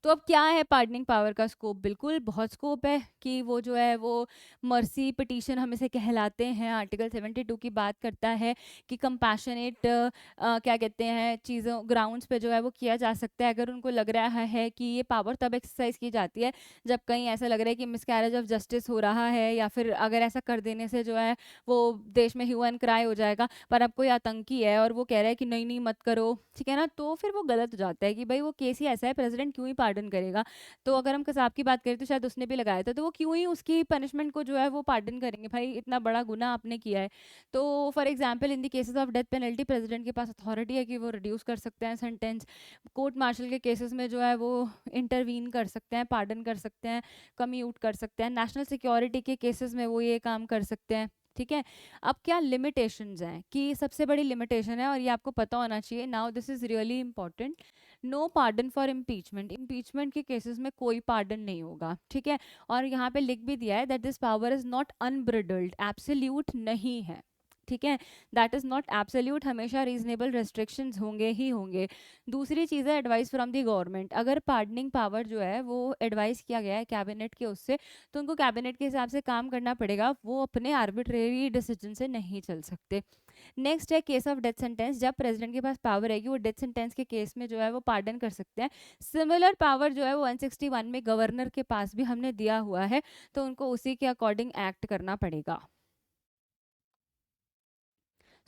तो अब क्या है पार्डनिंग पावर का स्कोप? बिल्कुल बहुत स्कोप है कि वो जो है वो मर्सी पिटीशन हम इसे कहलाते हैं, आर्टिकल 72 की बात करता है कि कंपैशनेट क्या कहते हैं चीज़ों ग्राउंड्स पे जो है वो किया जा सकता है, अगर उनको लग रहा है कि ये पावर तब एक्सरसाइज की जाती है जब कहीं ऐसा लग रहा है कि मिसकैरेज ऑफ जस्टिस हो रहा है, या फिर अगर ऐसा कर देने से जो है वो देश में ह्यू एंड क्राई हो जाएगा, पर अब कोई आतंकी है और वो कह रहा है कि नहीं नहीं मत करो, ठीक है ना, तो फिर वो गलत हो जाता है कि भाई वो केस ही ऐसा है, प्रेसिडेंट क्यों ही पार्डन करेगा। तो अगर हम कसाब की बात करें तो शायद उसने भी लगाया था, तो वो क्यों ही उसकी पनिशमेंट को जो है वो पार्डन करेंगे, भाई इतना बड़ा गुना आपने किया है। तो for example in the cases of death penalty, president के पास अथॉरिटी है कि वो रिड्यूस कर सकते हैं सेंटेंस। कोर्ट मार्शल के केसेस में जो है वो इंटरवीन कर सकते हैं, पार्डन कर सकते हैं, कम्यूट कर सकते हैं। नेशनल सिक्योरिटी के केसेस में वो ये काम कर सकते हैं, ठीक है। अब क्या लिमिटेशंस हैं, कि सबसे बड़ी लिमिटेशन है और ये आपको पता होना चाहिए, now this is really important, no pardon for impeachment. Impeachment के केसेस में कोई पार्डन नहीं होगा, ठीक है। और यहाँ पे लिख भी दिया है that this power is not unbridled, absolute नहीं है, ठीक है, दैट इज़ नॉट एब्सोल्यूट, हमेशा रीजनेबल रेस्ट्रिक्शंस होंगे ही होंगे। दूसरी चीज़ है एडवाइस फ्रॉम द गवर्नमेंट। अगर पार्डनिंग पावर जो है वो एडवाइस किया गया है कैबिनेट के उससे, तो उनको कैबिनेट के हिसाब से काम करना पड़ेगा, वो अपने आर्बिट्रेरी डिसीजन से नहीं चल सकते। नेक्स्ट है केस ऑफ डेथ सेंटेंस। जब प्रेसिडेंट के पास पावर है कि वो डेथ सेंटेंस के केस में जो है वो पार्डन कर सकते हैं। सिमिलर पावर जो है वो 161 में गवर्नर के पास भी हमने दिया हुआ है, तो उनको उसी के अकॉर्डिंग एक्ट करना पड़ेगा।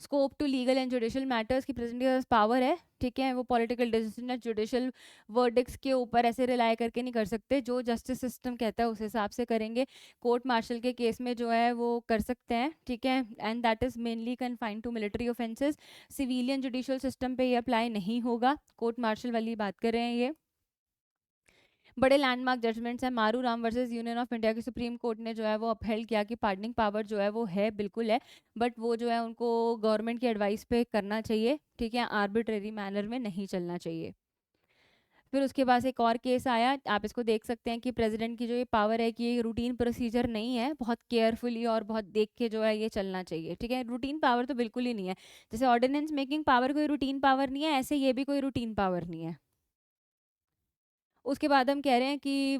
Scope to legal and judicial matters की प्रेसिडेंट के पास पावर है, ठीक है, वो पॉलिटिकल डिसीजन जुडिशियल वर्डिक्स के ऊपर ऐसे रिलाई करके नहीं कर सकते, जो जस्टिस सिस्टम कहता है उस हिसाब से करेंगे। कोर्ट मार्शल के केस में जो है वो कर सकते हैं, ठीक है, and that is mainly confined to military offences. Civilian judicial system पे ये अप्लाई नहीं होगा, कोर्ट मार्शल वाली बात कर रहे हैं ये। बड़े लैंडमार्क जजमेंट्स हैं। मारू Ram versus union of India की सुप्रीम कोर्ट ने जो है वो अपहेल्ड किया कि पार्डनिंग पावर जो है वो है, बिल्कुल है, बट वो जो है उनको गवर्नमेंट की एडवाइस पे करना चाहिए, ठीक है, आर्बिट्रेरी मैनर में नहीं चलना चाहिए। फिर उसके बाद एक और केस आया, आप इसको देख सकते हैं कि प्रेसिडेंट की जो ये पावर है कि ये रूटीन प्रोसीजर नहीं है, बहुत केयरफुली और बहुत देख के जो है ये चलना चाहिए, ठीक है, रूटीन पावर तो बिल्कुल ही नहीं है। जैसे ऑर्डिनेंस मेकिंग पावर कोई रूटीन पावर नहीं है, ऐसे ये भी कोई रूटीन पावर नहीं है। उसके बाद हम कह रहे हैं कि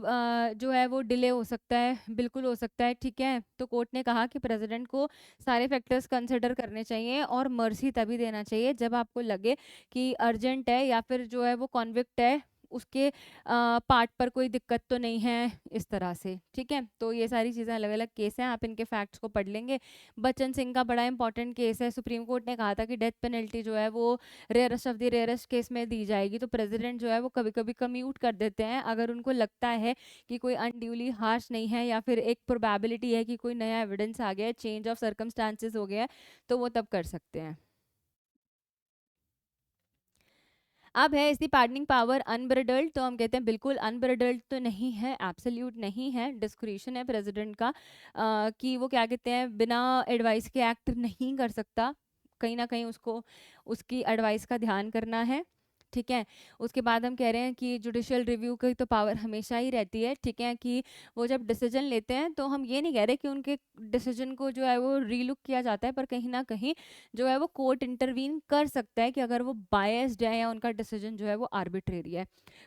जो है वो डिले हो सकता है, बिल्कुल हो सकता है, ठीक है, तो कोर्ट ने कहा कि प्रेसिडेंट को सारे फैक्टर्स कंसिडर करने चाहिए और मर्जी तभी देना चाहिए जब आपको लगे कि अर्जेंट है या फिर जो है वो कॉन्विक्ट है, उसके पार्ट पर कोई दिक्कत तो नहीं है, इस तरह से, ठीक है। तो ये सारी चीज़ें अलग अलग केस हैं, आप इनके फैक्ट्स को पढ़ लेंगे। बच्चन सिंह का बड़ा इंपॉर्टेंट केस है, सुप्रीम कोर्ट ने कहा था कि डेथ पेनल्टी जो है वो rarest of the rarest case में दी जाएगी, तो प्रेसिडेंट जो है वो कभी कभी कम्यूट कर देते हैं, अगर उनको लगता है कि कोई अनड्यूली हार्श नहीं है या फिर एक प्रोबेबिलिटी है कि कोई नया एविडेंस आ गया है, चेंज ऑफ सर्कमस्टांसेस हो गया है, तो वो तब कर सकते हैं। अब है इसकी पार्डनिंग पावर अनब्रिडल्ड, तो हम कहते हैं बिल्कुल अनब्रिडल्ड तो नहीं है, एब्सोल्यूट नहीं है, डिस्क्रिशन है प्रेसिडेंट का कि वो क्या कहते हैं बिना एडवाइस के एक्ट नहीं कर सकता, कहीं ना कहीं उसको उसकी एडवाइस का ध्यान करना है, ठीक है। उसके बाद हम कह रहे हैं कि जुडिशियल रिव्यू की तो पावर हमेशा ही रहती है, ठीक है, कि वो जब डिसीजन लेते हैं तो हम ये नहीं कह रहे कि उनके डिसीजन को जो है वो रीलुक किया जाता है, पर कहीं ना कहीं जो है वो कोर्ट इंटरवीन कर सकता है कि अगर वो बायस्ड है या उनका डिसीजन जो है वो आर्बिट्रेरी है।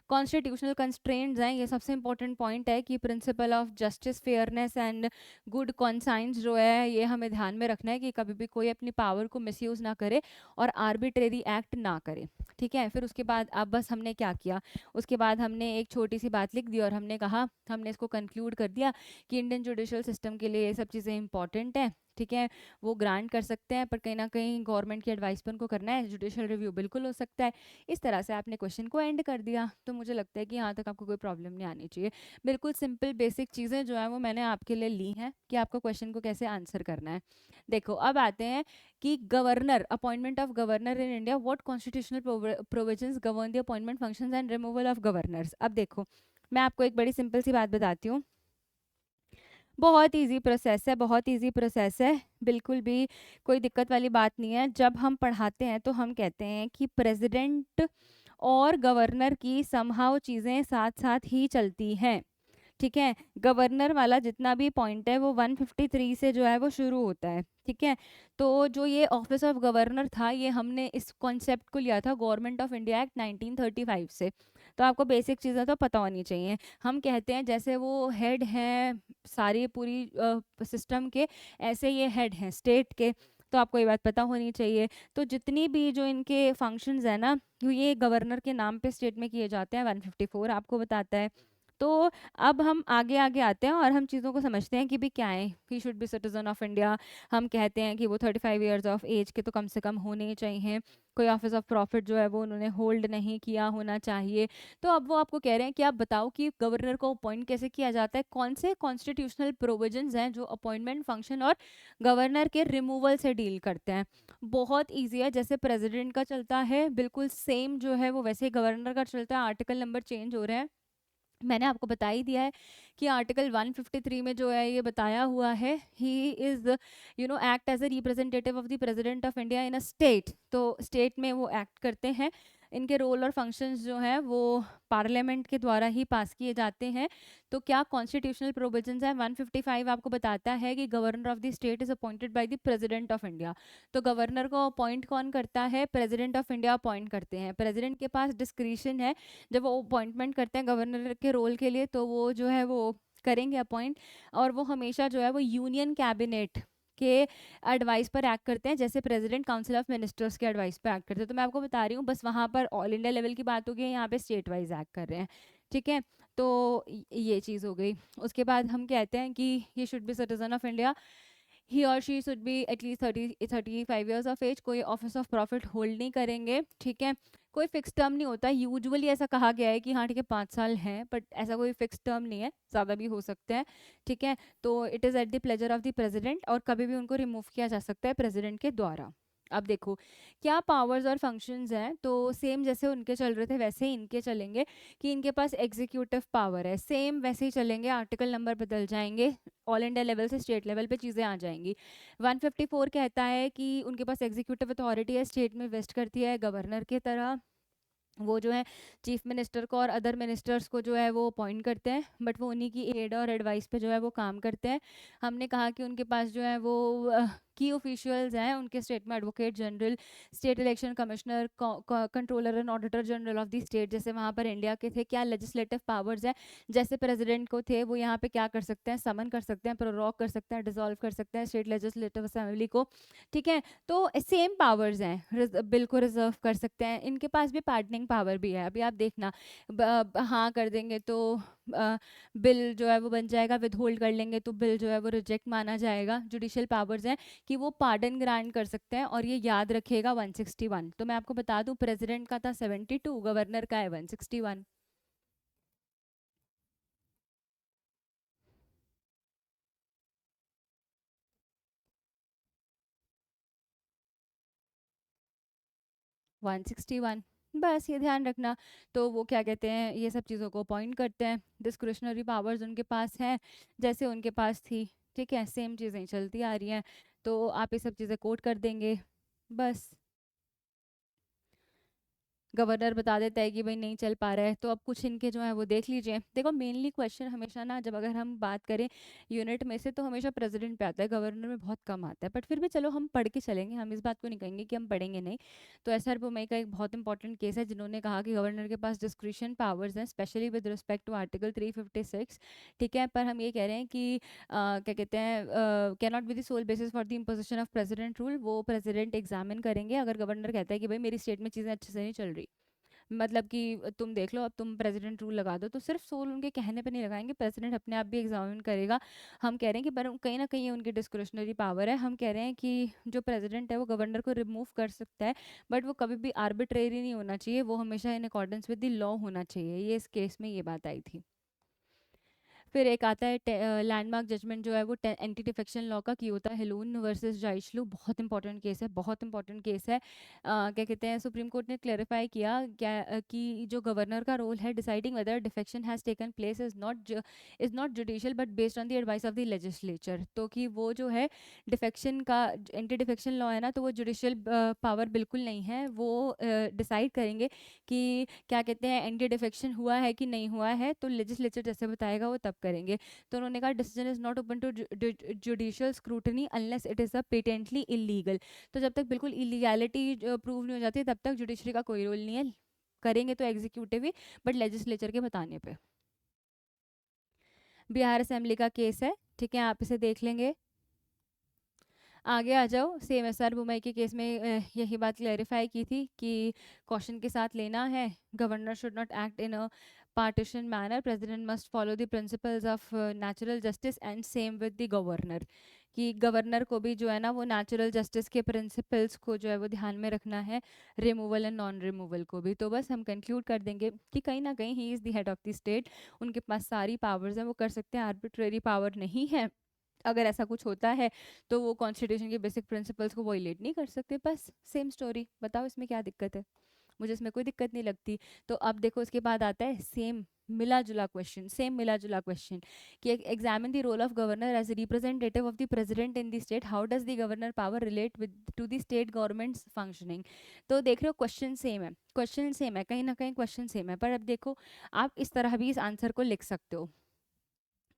कॉन्स्टिट्यूशनल कंस्ट्रेंट्स हैं, ये सबसे इंपॉर्टेंट पॉइंट है कि principle of justice, fairness and good conscience जो है ये हमें ध्यान में रखना है कि कभी भी कोई अपनी पावर को मिसयूज ना करे और आर्बिट्रेरी एक्ट ना करे, ठीक है। फिर उसके बाद अब बस हमने क्या किया, उसके बाद हमने एक छोटी सी बात लिख दी और हमने कहा, हमने इसको कंक्लूड कर दिया कि इंडियन जुडिशियल सिस्टम के लिए ये सब चीज़ें इंपॉर्टेंट है, ठीक है, वो ग्रांट कर सकते हैं, पर कहीं ना कहीं गवर्नमेंट की एडवाइस पर उनको करना है, जुडिशियल रिव्यू बिल्कुल हो सकता है। इस तरह से आपने क्वेश्चन को एंड कर दिया, तो मुझे लगता है कि यहाँ तक आपको कोई प्रॉब्लम नहीं आनी चाहिए। बिल्कुल सिंपल बेसिक चीज़ें जो है वो मैंने आपके लिए ली हैं कि आपको क्वेश्चन को कैसे आंसर करना है। देखो अब आते हैं कि governor, appointment of governor in India, what constitutional provisions govern the appointment functions and removal of governors. अब देखो मैं आपको एक बड़ी सिंपल सी बात बताती हूँ, बहुत इजी प्रोसेस है, बहुत इजी प्रोसेस है, बिल्कुल भी कोई दिक्कत वाली बात नहीं है। जब हम पढ़ाते हैं तो हम कहते हैं कि प्रेसिडेंट और गवर्नर की समहाउ चीज़ें साथ साथ ही चलती हैं, ठीक है। गवर्नर वाला जितना भी पॉइंट है वो 153 से जो है वो शुरू होता है, ठीक है। तो जो ये ऑफिस ऑफ गवर्नर था, ये हमने इस कॉन्सेप्ट को लिया था गवर्नमेंट ऑफ इंडिया एक्ट 1935 से, तो आपको बेसिक चीज़ें तो पता होनी चाहिए। हम कहते हैं जैसे वो हेड हैं सारी पूरी सिस्टम के, ऐसे ये हेड हैं स्टेट के, तो आपको ये बात पता होनी चाहिए। तो जितनी भी जो इनके फंक्शंस है ना, ये गवर्नर के नाम पे स्टेट में किए जाते हैं, 154 आपको बताता है। तो अब हम आगे आगे आते हैं और हम चीज़ों को समझते हैं कि भी क्या है, ही should be citizen of India, हम कहते हैं कि वो 35 ईयर्स ऑफ एज के तो कम से कम होने ही चाहिए, कोई ऑफिस ऑफ प्रॉफिट जो है वो उन्होंने होल्ड नहीं किया होना चाहिए। तो अब वो आपको कह रहे हैं कि आप बताओ कि गवर्नर को अपॉइंट कैसे किया जाता है, कौन से कॉन्स्टिट्यूशनल प्रोविजंस हैं जो अपॉइंटमेंट फंक्शन और गवर्नर के रिमूवल से डील करते हैं। बहुत ईजी है, जैसे प्रेसिडेंट का चलता है बिल्कुल सेम जो है वो वैसे गवर्नर का चलता है, आर्टिकल नंबर चेंज हो रहे हैं, मैंने आपको बता ही दिया है कि आर्टिकल 153 में जो है ये बताया हुआ है, he is act as a representative of the president of India in a state, तो स्टेट में वो एक्ट करते हैं। इनके रोल और फंक्शंस जो हैं वो पार्लियामेंट के द्वारा ही पास किए जाते हैं। तो क्या कॉन्स्टिट्यूशनल प्रोविजंस है 155 आपको बताता है कि governor of the state is appointed by the president of India. तो गवर्नर को अपॉइंट कौन करता है? प्रेसिडेंट ऑफ इंडिया अपॉइंट करते हैं। प्रेसिडेंट के पास डिस्क्रिशन है जब वो अपॉइंटमेंट करते हैं गवर्नर के रोल के लिए, तो वो जो है वो करेंगे अपॉइंट, और वो हमेशा जो है वो यूनियन कैबिनेट के एडवाइस पर एक्ट करते हैं, जैसे प्रेसिडेंट काउंसिल ऑफ मिनिस्टर्स के एडवाइस पर एक्ट करते हैं। तो मैं आपको बता रही हूँ, बस वहाँ पर ऑल इंडिया लेवल की बात होगी, यहाँ पे स्टेट वाइज एक्ट कर रहे हैं। ठीक है, तो ये चीज़ हो गई। उसके बाद हम कहते हैं कि ये should be citizen of India, he और she should be at least 35 years of age, कोई ऑफिस ऑफ प्रॉफिट होल्ड नहीं करेंगे। ठीक है, कोई फिक्स टर्म नहीं होता, यूजुअली ऐसा कहा गया है कि हाँ ठीक है 5 साल हैं, बट ऐसा कोई फिक्स टर्म नहीं है, ज़्यादा भी हो सकते हैं। ठीक है, तो it is at the pleasure of the president, और कभी भी उनको रिमूव किया जा सकता है प्रेसिडेंट के द्वारा। अब देखो क्या पावर्स और फंक्शंस हैं, तो सेम जैसे उनके चल रहे थे वैसे ही इनके चलेंगे, कि इनके पास एग्जीक्यूटिव पावर है, सेम वैसे ही चलेंगे, आर्टिकल नंबर बदल जाएंगे, ऑल इंडिया लेवल से स्टेट लेवल पे चीज़ें आ जाएंगी। 154 कहता है कि उनके पास एग्जीक्यूटिव अथॉरिटी है, स्टेट में वेस्ट करती है गवर्नर की तरह। वो जो है चीफ मिनिस्टर को और अदर मिनिस्टर्स को जो है वो अपॉइंट करते हैं, बट वो उन्हीं की एड और एडवाइस पे जो है वो काम करते हैं। हमने कहा कि उनके पास जो है वो की ऑफिशियल्स हैं उनके स्टेट में, advocate general, state election commissioner, controller and auditor general of the state, जैसे वहाँ पर इंडिया के थे। क्या लेजिस्लेटिव पावर्स है, जैसे प्रेसिडेंट को थे, वो यहाँ पे क्या कर सकते हैं? समन कर सकते हैं, प्रोरोग कर सकते हैं, डिसॉल्व कर सकते हैं स्टेट लेजिस्लेटिव असेंबली को। ठीक है, तो सेम पावर्स हैं, बिल को रिजर्व कर सकते हैं। इनके पास भी पार्डनिंग पावर भी है। अभी आप देखना, हाँ कर देंगे तो बिल जो है वो बन जाएगा, विद होल्ड कर लेंगे तो बिल जो है वो रिजेक्ट माना जाएगा। जुडिशियल पावर्स हैं कि वो पार्डन ग्रांट कर सकते हैं, और ये याद रखिएगा 161। तो मैं आपको बता दूं, प्रेसिडेंट का था 72, गवर्नर का है 161। 161, बस ये ध्यान रखना। तो वो क्या कहते हैं, ये सब चीज़ों को अपॉइंट करते हैं, डिस्क्रिशनरी पावर्स उनके पास हैं जैसे उनके पास थी। ठीक है, सेम चीज़ें चलती आ रही हैं, तो आप ये सब चीज़ें कोट कर देंगे बस। गवर्नर बता देता है कि भाई नहीं चल पा रहा है, तो अब कुछ इनके जो है वो देख लीजिए। देखो मेनली क्वेश्चन हमेशा ना, जब अगर हम बात करें यूनिट में से, तो हमेशा प्रेसिडेंट पे आता है, गवर्नर में बहुत कम आता है, बट फिर भी चलो हम पढ़ के चलेंगे, हम इस बात को नहीं कहेंगे कि हम पढ़ेंगे नहीं। तो एसआर बोमई का एक बहुत इंपॉर्टेंट केस है, जिन्होंने कहा कि गवर्नर के पास डिस्क्रिशन पावर्स हैं, specially with respect to article 356। ठीक है, पर हम ये कह रहे हैं कि क्या कहते हैं, can not be the sole basis for the imposition of president rule. वो प्रेसिडेंट एग्जामिन करेंगे, अगर गवर्नर कहता है कि भाई मेरी स्टेट में चीज़ें अच्छे से नहीं चल रही, मतलब कि तुम देख लो अब तुम प्रेसिडेंट रूल लगा दो, तो सिर्फ सोल उनके कहने पे नहीं लगाएंगे, प्रेसिडेंट अपने आप भी एग्जामिन करेगा। हम कह रहे हैं कि पर कहीं ना कहीं ये उनकी डिस्क्रिशनरी पावर है। हम कह रहे हैं कि जो प्रेसिडेंट है वो गवर्नर को रिमूव कर सकता है, बट वो कभी भी आर्बिट्रेरी नहीं होना चाहिए, वो हमेशा in accordance with the law होना चाहिए। ये इस केस में ये बात आई थी। फिर एक आता है लैंडमार्क जजमेंट जो है वो एंटी डिफेक्शन लॉ का, कियोता हेलून वर्सेस जाइशलू। बहुत इंपॉर्टेंट केस है, बहुत इंपॉर्टेंट केस है। क्या कहते हैं, सुप्रीम कोर्ट ने क्लैरिफाई किया क्या कि जो गवर्नर का रोल है deciding weather defection has taken place is not judicial but based on the advice of the legislature. तो कि वो जो है डिफेक्शन का, एंटी डिफेक्शन लॉ है ना, तो वो जुडिशियल पावर बिल्कुल नहीं है। वो डिसाइड करेंगे कि क्या कहते हैं एंटी डिफेक्शन हुआ है कि नहीं हुआ है, तो लेजिस्लेचर जैसे बताएगा वो तब करेंगे। तो उन्होंने कहा decision is not open to judicial scrutiny unless it is a patently illegal. तो जब तक बिल्कुल इलीगैलिटी प्रूव नहीं हो जाती तब तक जुडिशरी का कोई रोल नहीं है, करेंगे तो एग्जीक्यूटिव ही, बट लेजिस्लेचर के बताने पे। बिहार असेंबली का केस है, ठीक है, आप इसे देख लेंगे। आगे आ जाओ, सेम एसआर बुमई के केस में यही बात क्लैरिफाई की थी कि क्वेश्चन के साथ लेना है, governor should not act in a partition manner, president must follow the principles of natural justice and same with the governor. कि गवर्नर को भी जो है ना वो नेचुरल जस्टिस के प्रिंसिपल्स को जो है वो ध्यान में रखना है, रिमूवल एंड नॉन रिमूवल को भी। तो बस हम कंक्लूड कर देंगे कि कहीं ना कहीं ही is the head of the state, उनके पास सारी पावर्स हैं, वो कर सकते हैं, आर्बिट्रेरी पावर नहीं है। अगर ऐसा कुछ होता है तो वो कॉन्स्टिट्यूशन के बेसिक प्रिंसिपल्स को वॉयलेट नहीं कर सकते, बस सेम स्टोरी। बताओ इसमें क्या दिक्कत है? मुझे इसमें कोई दिक्कत नहीं लगती। तो अब देखो इसके बाद आता है सेम मिला जुला क्वेश्चन, सेम मिला जुला क्वेश्चन कि examine the role of governor as representative of the president in the state, how does the governor power relate with to the state governments functioning. तो देख रहे हो क्वेश्चन सेम है, क्वेश्चन सेम है, कहीं ना कहीं क्वेश्चन सेम है, पर अब देखो आप इस तरह भी इस आंसर को लिख सकते हो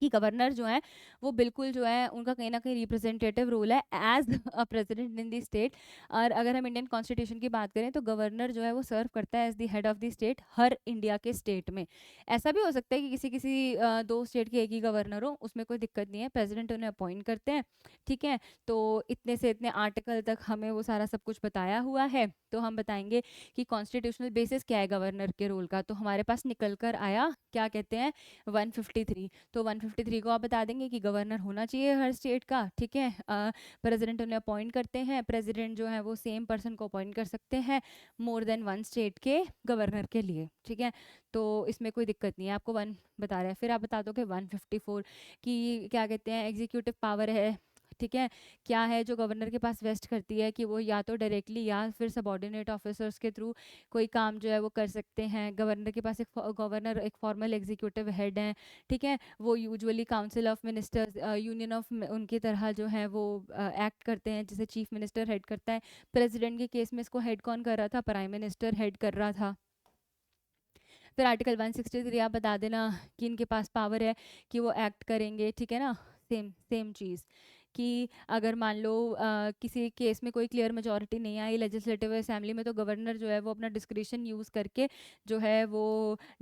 कि गवर्नर जो है वो बिल्कुल जो है उनका कहीं ना कहीं रिप्रेजेंटेटिव रोल है as a president in the state. और अगर हम इंडियन कॉन्स्टिट्यूशन की बात करें तो गवर्नर जो है वो सर्व करता है as the head of the state हर इंडिया के स्टेट में। ऐसा भी हो सकता है कि किसी किसी दो स्टेट के एक ही गवर्नर हो, उसमें कोई दिक्कत नहीं है, प्रेसिडेंट उन्हें अपॉइंट करते हैं। ठीक है, तो इतने से इतने आर्टिकल तक हमें वो सारा सब कुछ बताया हुआ है। तो हम बताएंगे कि कॉन्स्टिट्यूशनल बेसिस क्या है गवर्नर के रोल का, तो हमारे पास निकल कर आया क्या कहते हैं 153। तो 153 को आप बता देंगे कि गवर्नर होना चाहिए हर स्टेट का। ठीक है, प्रेसिडेंट उन्हें अपॉइंट करते हैं, प्रेसिडेंट जो है वो सेम पर्सन को अपॉइंट कर सकते हैं मोर देन वन स्टेट के गवर्नर के लिए। ठीक है, तो इसमें कोई दिक्कत नहीं है, आपको वन बता रहे हैं। फिर आप बता दो कि 154 कि क्या कहते हैं एग्जीक्यूटिव पावर है। ठीक है, क्या है जो गवर्नर के पास वेस्ट करती है कि वो या तो डायरेक्टली या फिर सबॉर्डिनेट ऑफिसर्स के थ्रू कोई काम जो है वो कर सकते हैं। गवर्नर के पास एक गवर्नर एक फॉर्मल एग्जीक्यूटिव हेड है। ठीक है, वो usually council of ministers union of उनकी तरह जो है वो एक्ट करते हैं, जिसे चीफ मिनिस्टर हेड करता है। प्रेसिडेंट के केस में इसको हेड कौन कर रहा था, प्राइम मिनिस्टर हेड कर रहा था। फिर आर्टिकल 163 आप बता देना कि इनके पास पावर है कि वो एक्ट करेंगे। ठीक है ना, सेम सेम चीज़ कि अगर मान लो किसी केस में कोई क्लियर मेजोरिटी नहीं आई लेजिस्लेटिव असेंबली में, तो गवर्नर जो है वो अपना डिस्क्रिशन यूज़ करके जो है वो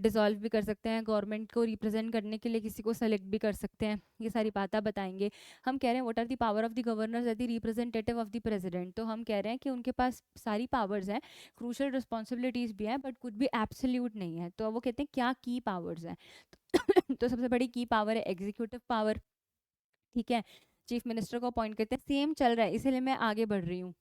डिसॉल्व भी कर सकते हैं, गवर्नमेंट को रिप्रेजेंट करने के लिए किसी को सेलेक्ट भी कर सकते हैं। ये सारी बातें बताएंगे। हम कह रहे हैं what are the power of the governor as the representative of the president, तो हम कह रहे हैं कि उनके पास सारी पावर्स हैं, क्रूशल रिस्पॉन्सिबिलिटीज़ भी हैं, बट कुछ भी एब्सोल्यूट नहीं है। तो वो कहते हैं क्या की पावर्स हैं तो सबसे बड़ी की पावर है एग्जीक्यूटिव पावर। ठीक है, चीफ मिनिस्टर को अपॉइंट करते हैं, सेम चल रहा है इसीलिए मैं आगे बढ़ रही हूँ।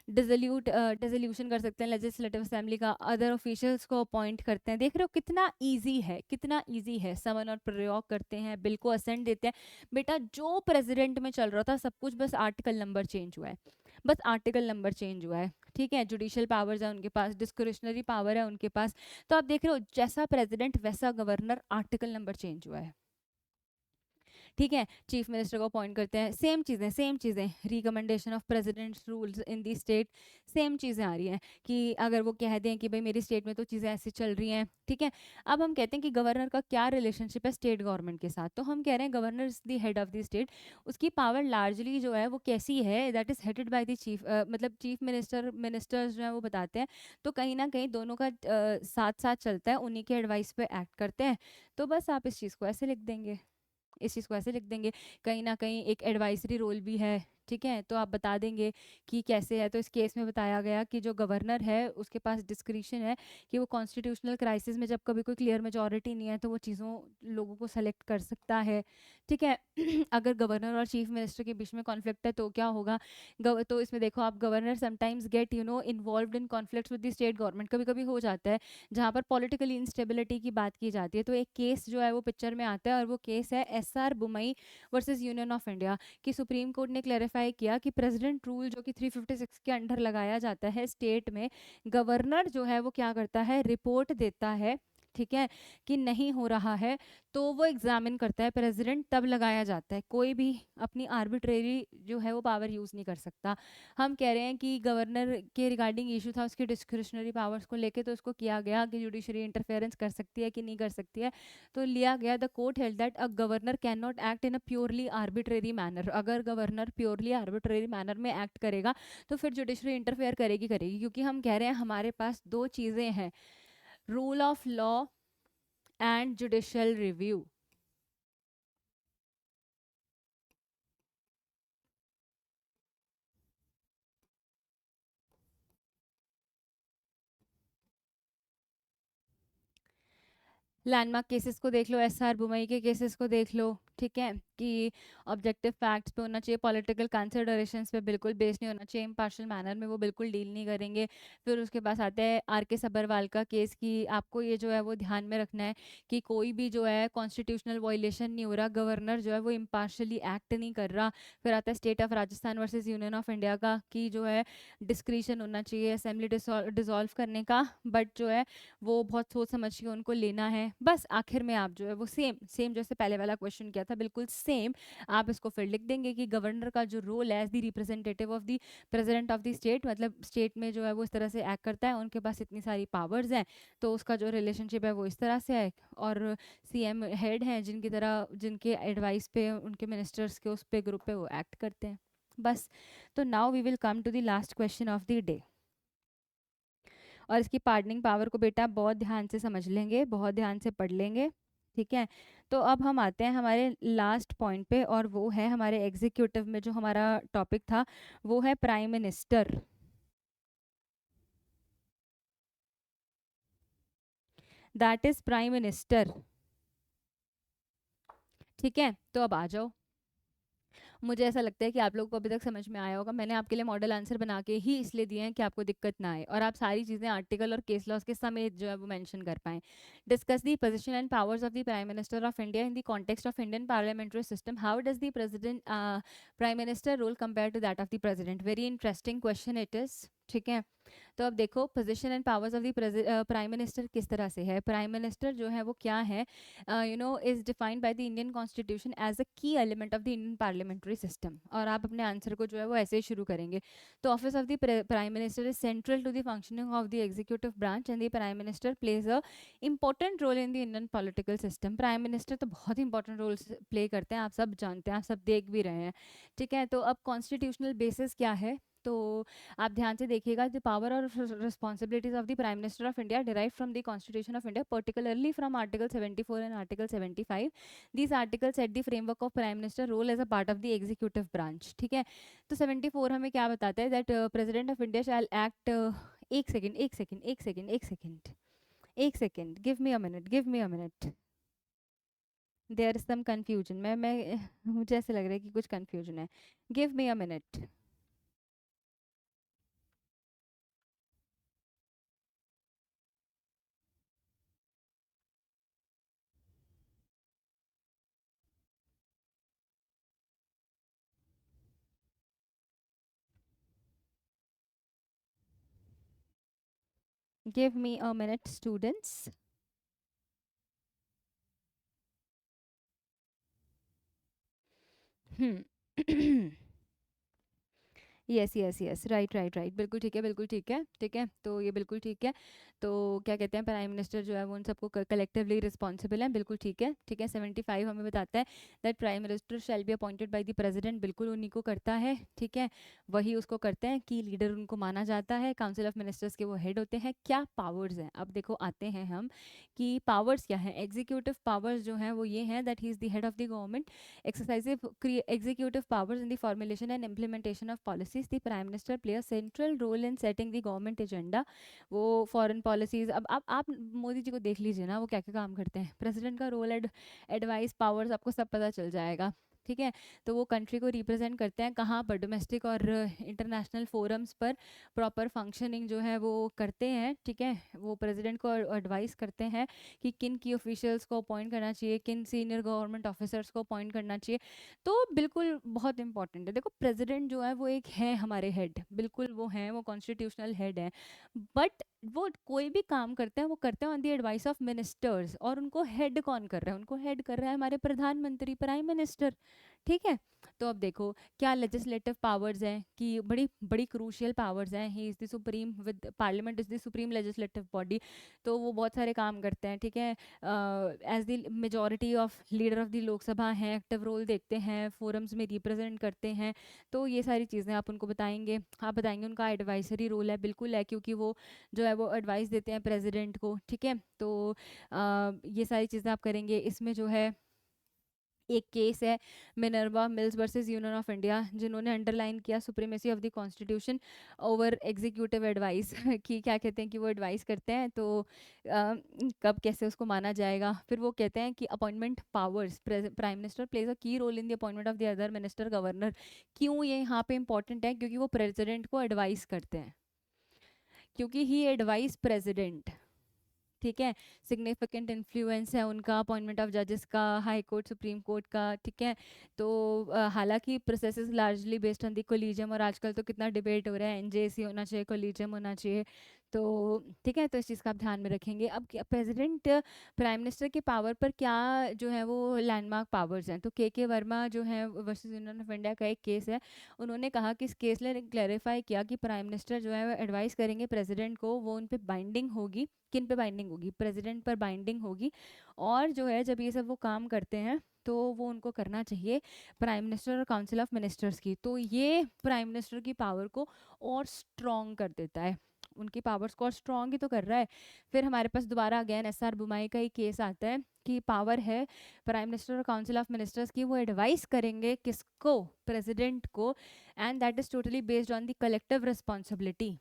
डिसोल्यूशन कर सकते हैं लेजिस्लेटिव असेंबली का, अदर ऑफिशियल्स को अपॉइंट करते हैं। देख रहे हो कितना इजी है, कितना इजी है। समन और प्रयोग करते हैं, बिल को असेंट देते हैं। बेटा जो प्रेसिडेंट में चल रहा था सब कुछ बस आर्टिकल नंबर चेंज हुआ है, बस आर्टिकल नंबर चेंज हुआ है। ठीक है, जुडिशियल पावर्स है उनके पास, डिस्क्रिशनरी पावर है उनके पास। तो आप देख रहे हो जैसा प्रेसिडेंट वैसा गवर्नर, आर्टिकल नंबर चेंज हुआ है। ठीक है, चीफ मिनिस्टर को अपॉइंट करते हैं, सेम चीज़ें सेम चीज़ें। Recommendation of president's rules in the state, same चीज़ें आ रही हैं कि अगर वो कह दें कि भाई मेरी स्टेट में तो चीज़ें ऐसे चल रही हैं। ठीक है, अब हम कहते हैं कि गवर्नर का क्या रिलेशनशिप है स्टेट गवर्नमेंट के साथ, तो हम कह रहे हैं governor is the head of the state. उसकी पावर लार्जली जो है वो कैसी है, that is headed by the chief, मतलब चीफ मिनिस्टर्स जो है वो बताते हैं। तो कहीं ना कहीं दोनों का साथ साथ चलता है, उन्हीं के एडवाइस पे एक्ट करते हैं। तो बस आप इस चीज़ को ऐसे लिख देंगे, इस चीज़ को ऐसे लिख देंगे। कहीं ना कहीं एक एडवाइजरी रोल भी है। ठीक है, तो आप बता देंगे कि कैसे है। तो इस केस में बताया गया कि जो गवर्नर है उसके पास डिस्क्रिशन है कि वो कॉन्स्टिट्यूशनल क्राइसिस में जब कभी कोई क्लियर मेजोरिटी नहीं है तो वो चीज़ों लोगों को सेलेक्ट कर सकता है। ठीक है अगर गवर्नर और चीफ मिनिस्टर के बीच में कॉन्फ्लिक्ट है तो क्या होगा। तो इसमें देखो आप, governor sometimes get involve in conflict with the state government, कभी कभी हो जाता है जहाँ पर पॉलिटिकल इंस्टेबिलिटी की बात की जाती है। तो एक केस जो है वो पिक्चर में आता है और वो केस है SR Bommai versus union of India, कि सुप्रीम कोर्ट ने क्लैरिफाई किया कि प्रेसिडेंट रूल जो कि 356 के अंडर लगाया जाता है स्टेट में, गवर्नर जो है वो क्या करता है, रिपोर्ट देता है। ठीक है, कि नहीं हो रहा है तो वो एग्जामिन करता है प्रेसिडेंट, तब लगाया जाता है। कोई भी अपनी आर्बिट्रेरी जो है वो पावर यूज़ नहीं कर सकता। हम कह रहे हैं कि गवर्नर के रिगार्डिंग इशू था उसके डिस्क्रिशनरी पावर्स को लेके, तो उसको किया गया कि जुडिशरी इंटरफेरेंस कर सकती है कि नहीं कर सकती है। तो लिया गया, the court held that a governor can not act in a purely arbitrary manner. अगर गवर्नर प्योरली आर्बिट्रेरी मैनर में एक्ट करेगा तो फिर जुडिशरी इंटरफेयर करेगी करेगी, क्योंकि हम कह रहे हैं हमारे पास दो चीज़ें हैं, rule of law and judicial review. Landmark cases को देख लो, SR बुमई के केसेस को देख लो। ठीक है, कि ऑब्जेक्टिव फैक्ट्स पे होना चाहिए, पॉलिटिकल कंसिडरेशंस पे बिल्कुल बेस्ड नहीं होना चाहिए, इम्पार्शियल मैनर में वो बिल्कुल डील नहीं करेंगे। फिर उसके पास आता है आर के सब्बरवाल का केस, कि आपको ये जो है वो ध्यान में रखना है कि कोई भी जो है कॉन्स्टिट्यूशनल वायलेशन नहीं हो रहा, गवर्नर जो है वो इम्पार्शली एक्ट नहीं कर रहा। फिर आता है state of Rajasthan versus union of India का, कि जो है डिस्क्रिशन होना चाहिए असेंबली डिसॉल्व करने का, बट जो है वो बहुत सोच समझ के उनको लेना है। बस आखिर में आप जो है वो सेम सेम जैसे पहले वाला क्वेश्चन किया था, बिल्कुल सेम आप इसको फिर लिख देंगे कि गवर्नर का जो रोल है as the representative of the president of the state, मतलब स्टेट में जो है वो इस तरह से एक्ट करता है, उनके पास इतनी सारी पावर्स हैं, तो उसका जो रिलेशनशिप है वो इस तरह से है। और सीएम हेड हैं जिनकी तरह, जिनके एडवाइस पे उनके मिनिस्टर्स के उस पे ग्रुप पे वो एक्ट करते हैं। बस। तो now we will come to the last question of the day, और इसकी पार्डनिंग पावर को बेटा बहुत ध्यान से समझ लेंगे, बहुत ध्यान से पढ़ लेंगे, ठीक है। तो अब हम आते हैं हमारे लास्ट पॉइंट पे, और वो है हमारे एग्जीक्यूटिव में जो हमारा टॉपिक था वो है prime minister. That is prime minister, ठीक है। तो अब आ जाओ, मुझे ऐसा लगता है कि आप लोगों को अभी तक समझ में आया होगा। मैंने आपके लिए मॉडल आंसर बना के ही इसलिए दिए हैं कि आपको दिक्कत ना आए और आप सारी चीज़ें आर्टिकल और केस लॉज के समेत जो है वो मेंशन कर पाएँ। Discuss the position and powers of the prime minister of India in the context of Indian parliamentary system. How does the president prime minister role compare to that of the president. Very interesting question it is, ठीक है। तो अब देखो position and powers of the prime minister किस तरह से है। Prime minister जो है वो क्या है, is defined by the Indian constitution as a key element of the Indian parliamentary system. और आप अपने आंसर को जो है वो ऐसे ही शुरू करेंगे। तो office of the prime minister is central to the functioning of the executive branch and the prime minister plays a important role in the Indian political system. Prime minister तो बहुत इंपॉर्टेंट रोल प्ले करते हैं, आप सब जानते हैं, आप सब देख भी रहे हैं, ठीक है। तो अब कॉन्स्टिट्यूशनल बेसिस क्या है, तो आप ध्यान से देखिएगा, द पावर और responsibilities of the prime minister of India derive from the constitution of India, particularly from article 74 and article 75। These article set the framework of prime minister role as a part of the executive branch, ठीक है। तो 74 हमें क्या बताता है, that president of India shall act, एक second एक second एक सेकेंड एक सेकेंड एक second, give me a minute, give me a minute, there is some confusion. मैं मुझे ऐसे लग रहा है कि कुछ कंफ्यूजन है, give me a minute. Give me a minute, students. Hmm. Yes yes yes, right right right, बिल्कुल ठीक है, बिल्कुल ठीक है, ठीक है। तो ये बिल्कुल ठीक है। तो क्या कहते हैं, प्राइम मिनिस्टर जो है वो उन सबको कलेक्टिवली रिस्पॉन्सिबल है, बिल्कुल ठीक है, ठीक है। 75 हमें बताता है that prime minister shall be appointed by the president, बिल्कुल उन्हीं को करता है, ठीक है। वही उसको करते हैं, की लीडर उनको माना जाता है, काउंसिल ऑफ मिनिस्टर्स के वो हेड होते हैं। क्या पावर्स हैं, अब देखो आते हैं हम कि पावर्स क्या है। एग्जीक्यूटिव पावर्स जो हैं वो ये हैं that he is the head of the government, exercise executive powers in the formulation and implementation of policies. The prime minister play a central role in setting the government agenda. वो foreign policies, अब आप मोदी जी को देख लीजिए ना, वो क्या क्या काम करते हैं। प्रेसिडेंट का रोल, एडवाइस पावर्स आपको सब पता चल जाएगा, ठीक है। तो वो कंट्री को रिप्रेजेंट करते हैं कहाँ पर, डोमेस्टिक और इंटरनेशनल फोरम्स पर प्रॉपर फंक्शनिंग जो है वो करते हैं, ठीक है। वो प्रेसिडेंट को एडवाइस करते हैं कि किन की ऑफिशियल्स को अपॉइंट करना चाहिए, किन सीनियर गवर्नमेंट ऑफिसर्स को अपॉइंट करना चाहिए। तो बिल्कुल बहुत इंपॉर्टेंट है। देखो प्रेसिडेंट जो है वो एक है हमारे हेड, बिल्कुल वो हैं, वो कॉन्स्टिट्यूशनल हेड है, बट वो कोई भी काम करते हैं वो करते हैं on the advice of ministers. और उनको हेड कौन कर रहा है, उनको हेड कर रहा है हमारे प्रधानमंत्री, प्राइम मिनिस्टर, ठीक है। तो अब देखो क्या लेजिस्लेटिव पावर्स हैं, कि बड़ी बड़ी क्रूशियल पावर्स हैं। He is the supreme, with parliament is the supreme legislative body, तो वो बहुत सारे काम करते हैं, ठीक है। As the majority of leader of the Lok Sabha हैं, एक्टिव रोल देखते हैं, फोरम्स में रिप्रेजेंट करते हैं। तो ये सारी चीज़ें आप उनको बताएंगे, आप बताएंगे उनका एडवाइजरी रोल है, बिल्कुल है, क्योंकि वो जो है वो एडवाइस देते हैं प्रेसिडेंट को, ठीक है। तो ये सारी चीज़ें आप करेंगे। इसमें जो है एक केस है Minerva mills versus union of India, जिन्होंने अंडरलाइन किया supremacy of the constitution over executive advice कि क्या कहते हैं कि वो एडवाइस करते हैं तो कब कैसे उसको माना जाएगा। फिर वो कहते हैं कि appointment powers, prime minister plays a key role in the appointment of the other minister governor. क्यों ये यहाँ पे इंपॉर्टेंट है? क्योंकि वो प्रेसिडेंट को एडवाइस करते हैं, क्योंकि ही एडवाइस प्रेसिडेंट, ठीक है। सिग्निफिकेंट इन्फ्लुएंस है उनका अपॉइंटमेंट ऑफ जजेस का, हाई कोर्ट सुप्रीम कोर्ट का, ठीक है। तो हालांकि process is largely based on the collegium, और आजकल तो कितना डिबेट हो रहा है एनजेसी होना चाहिए कोलिजियम होना चाहिए, तो ठीक है। तो इस चीज़ का आप ध्यान में रखेंगे। अब प्रेसिडेंट प्राइम मिनिस्टर के पावर पर क्या जो है वो लैंडमार्क पावर्स हैं, तो के वर्मा जो है वर्सेस यूनियन ऑफ इंडिया का एक केस है। उन्होंने कहा कि इस केस ने क्लैरिफाई किया कि प्राइम मिनिस्टर जो है वो एडवाइस करेंगे प्रेसिडेंट को, वो उन पर बाइंडिंग होगी। किन पे बाइंडिंग होगी? प्रेसिडेंट पर बाइंडिंग होगी। और जो है जब ये सब वो काम करते हैं तो वो उनको करना चाहिए प्राइम मिनिस्टर और काउंसिल ऑफ मिनिस्टर्स की। तो ये प्राइम मिनिस्टर की पावर को और स्ट्रॉन्ग कर देता है, उनकी पावर्स को और स्ट्रॉन्ग ही तो कर रहा है। फिर हमारे पास दोबारा अगेन एसआर बुमाई का ही केस आता है कि पावर है प्राइम मिनिस्टर और काउंसिल ऑफ मिनिस्टर्स की, वो एडवाइस करेंगे किसको? प्रेसिडेंट को, and that is totally based on the collective responsibility.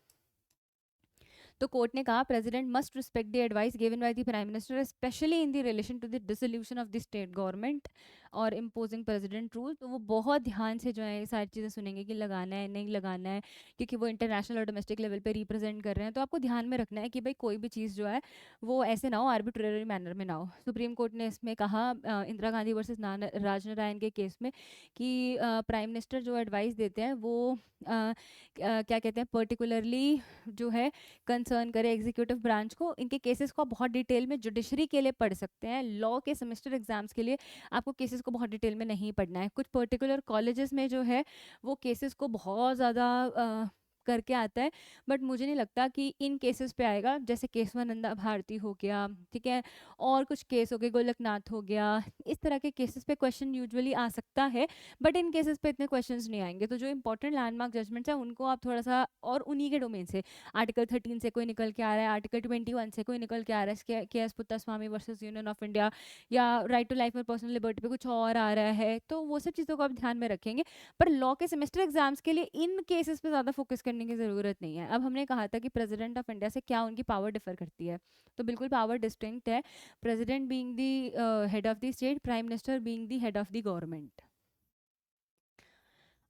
तो कोर्ट ने कहा president must respect the advice given by the prime minister specially in the relation to the dissolution of the state government और imposing president rule. तो वो बहुत ध्यान से जो है ये सारी चीज़ें सुनेंगे कि लगाना है नहीं लगाना है, क्योंकि वो इंटरनेशनल और डोमेस्टिक लेवल पे रिप्रेजेंट कर रहे हैं। तो आपको ध्यान में रखना है कि भाई कोई भी चीज़ जो है वो ऐसे ना हो, आर्बिट्रेरी मैनर में ना हो। सुप्रीम कोर्ट ने इसमें कहा इंदिरा गांधी वर्सेस राजनारायण के केस में कि प्राइम मिनिस्टर जो एडवाइस देते हैं वो क्या कहते हैं पर्टिकुलरली जो है कंसर्न करे एग्जीक्यूटिव ब्रांच को। इनके केसेस को आप बहुत डिटेल में जुडिशरी के लिए पढ़ सकते हैं, लॉ के सेमेस्टर एग्जाम्स के लिए आपको केसेस को बहुत डिटेल में नहीं पढ़ना है। कुछ पर्टिकुलर कॉलेजेस में जो है वो केसेस को बहुत ज़्यादा करके आता है, बट मुझे नहीं लगता कि इन केसेस पे आएगा। जैसे केशवानंदा भारती हो गया, ठीक है, और कुछ केस हो गए, गोलकनाथ हो गया, इस तरह के केसेस पे क्वेश्चन यूजुअली आ सकता है, बट इन केसेस पे इतने क्वेश्चंस नहीं आएंगे। तो जो इंपॉर्टेंट लैंडमार्क जजमेंट्स है उनको आप थोड़ा सा, और उन्हीं के डोमेन से, आर्टिकल 13 से कोई निकल के आ रहा है, आर्टिकल 21 से कोई निकल के आ रहा है, के S Puttaswamy versus union of India, या राइट टू लाइफ और पर्सनल लिबर्टी पे कुछ और आ रहा है, तो वो सब चीज़ों को आप ध्यान में रखेंगे। पर लॉ के सेमेस्टर एग्जाम्स के लिए इन केसेस पे ज़्यादा फोकस करने की ज़रूरत नहीं है। अब हमने कहा था कि प्रेसिडेंट ऑफ इंडिया से क्या उनकी पावर डिफर करती है, तो बिल्कुल पावर डिस्टिंक्ट है। President being the head of the state, prime minister being the head of the government.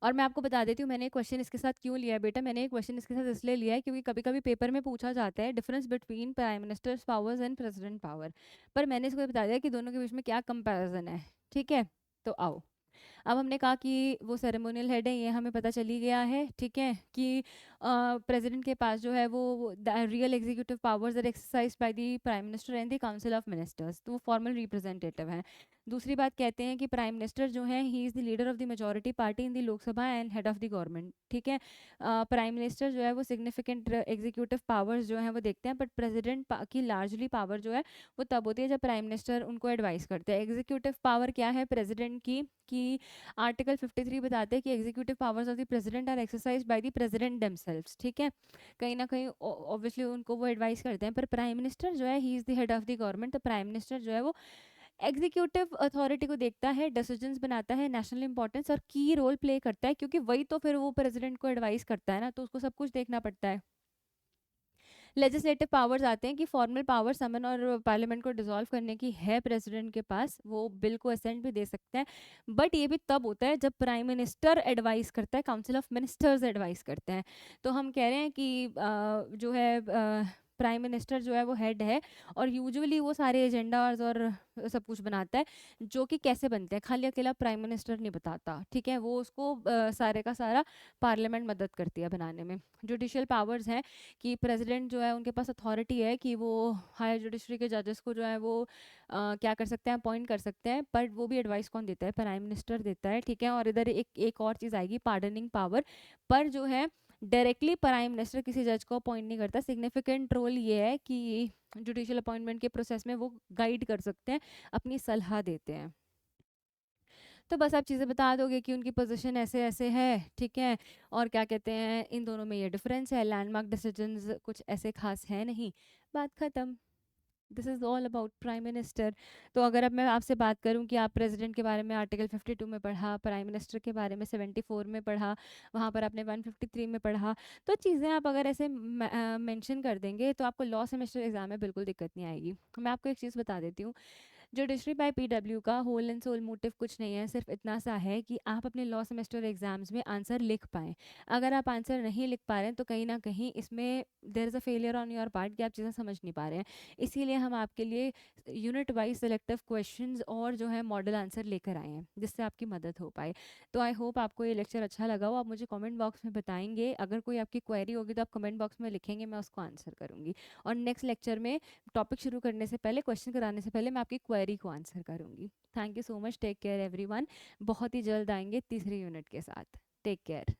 और मैं आपको बता देती हूँ मैंने क्वेश्चन इसके साथ क्यों लिया है बेटा। मैंने एक क्वेश्चन इसके साथ इसलिए लिया है क्योंकि कभी कभी पेपर में पूछा जाता है difference between prime ministers powers and president power, पर मैंने इसको बता दिया कि दोनों के बीच में क्या कंपैरिजन है, ठीक है। तो आओ, अब हमने कहा कि वो सेरेमोनियल हेड है, ये हमें पता चली गया है, ठीक है, कि प्रेसिडेंट के पास जो है वो real executive powers are exercise by the prime minister and the council of ministers, तो वो फॉर्मल रिप्रेजेंटेटिव हैं। दूसरी बात कहते हैं कि प्राइम मिनिस्टर जो है he is the leader of the majority party in the Lok Sabha and head of the government, ठीक है। प्राइम मिनिस्टर जो है वो सिग्निफिकेंट एग्जीक्यूटिव पावर्स जो है वो देखते हैं, बट प्रेसिडेंट की लार्जली पावर जो है वो तब होती है जब प्राइम मिनिस्टर उनको एडवाइस करते हैं। एग्जीक्यूटिव पावर क्या है प्रेसिडेंट की, कि आर्टिकल 53 बताते हैं कि executive powers of the president are exercise by the president themselves, ठीक है। कहीं ना कहीं ऑब्वियसली उनको वो एडवाइस करते हैं, पर प्राइम मिनिस्टर जो है he is the head of the government, तो प्राइम मिनिस्टर जो है वो एग्जीक्यूटिव अथॉरिटी को देखता है, डिसीजंस बनाता है, नेशनल इंपॉर्टेंस और की रोल प्ले करता है, क्योंकि वही तो फिर वो प्रेसिडेंट को एडवाइस करता है ना, तो उसको सब कुछ देखना पड़ता है। लेजिस्लेटिव पावर्स आते हैं कि फॉर्मल पावर समन और पार्लियामेंट को डिसॉल्व करने की है प्रेसिडेंट के पास, वो बिल को असेंट भी दे सकते हैं, बट ये भी तब होता है जब प्राइम मिनिस्टर एडवाइस करता है, काउंसिल ऑफ मिनिस्टर्स एडवाइस करते हैं। तो हम कह रहे हैं कि जो है प्राइम मिनिस्टर जो है वो हेड है, और यूजुअली वो सारे एजेंडाज और सब कुछ बनाता है, जो कि कैसे बनते हैं खाली अकेला प्राइम मिनिस्टर नहीं बताता, ठीक है, वो उसको सारे का सारा पार्लियामेंट मदद करती है बनाने में। जुडिशियल पावर्स हैं कि प्रेसिडेंट जो है उनके पास अथॉरिटी है कि वो हायर जुडिशरी के जजेस को जो है वो क्या कर सकते हैं, अपॉइंट कर सकते हैं, पर वो भी एडवाइस कौन देता है? प्राइम मिनिस्टर देता है, ठीक है। और इधर एक और चीज़ आएगी पार्डनिंग पावर, पर जो है डायरेक्टली प्राइम मिनिस्टर किसी जज को अपॉइंट नहीं करता। सिग्निफिकेंट रोल ये है कि जुडिशियल अपॉइंटमेंट के प्रोसेस में वो गाइड कर सकते हैं, अपनी सलाह देते हैं। तो बस आप चीज़ें बता दोगे कि उनकी पोजीशन ऐसे ऐसे है, ठीक है, और क्या कहते हैं इन दोनों में ये डिफरेंस है, लैंडमार्क डिसीजंस कुछ ऐसे खास है नहीं, बात खत्म। This is all about prime minister. तो अगर अब मैं आपसे बात करूं कि आप प्रेसिडेंट के बारे में आर्टिकल 52 में पढ़ा, प्राइम मिनिस्टर के बारे में 74 में पढ़ा, वहाँ पर आपने 153 में पढ़ा, तो चीज़ें आप अगर ऐसे मेंशन कर देंगे तो आपको लॉ सेमेस्टर एग्जाम में बिल्कुल दिक्कत नहीं आएगी। मैं आपको एक चीज़ बता देती हूँ, जुडिशरी बाय पीडब्ल्यू का होल एंड सोल मोटिव कुछ नहीं है, सिर्फ इतना सा है कि आप अपने लॉ सेमेस्टर एग्जाम्स में आंसर लिख पाएँ। अगर आप आंसर नहीं लिख पा रहे हैं तो कहीं ना कहीं इसमें there is a failure on your part कि आप चीज़ें समझ नहीं पा रहे हैं। इसीलिए हम आपके लिए यूनिट वाइज सेलेक्टिव क्वेश्चंस और जो है मॉडल आंसर लेकर आए हैं, जिससे आपकी मदद हो पाए। तो आई होप आपको ये लेक्चर अच्छा लगा हो। आप मुझे कमेंट बॉक्स में बताएंगे, अगर कोई आपकी क्वेरी होगी तो आप कमेंट बॉक्स में लिखेंगे, मैं उसको आंसर करूँगी। और नेक्स्ट लेक्चर में टॉपिक शुरू करने से पहले, क्वेश्चन कराने से पहले मैं आपकी क्वेरी को आंसर करूँगी। Thank you so much, take care everyone. बहुत ही जल्द आएंगे तीसरी यूनिट के साथ। Take care.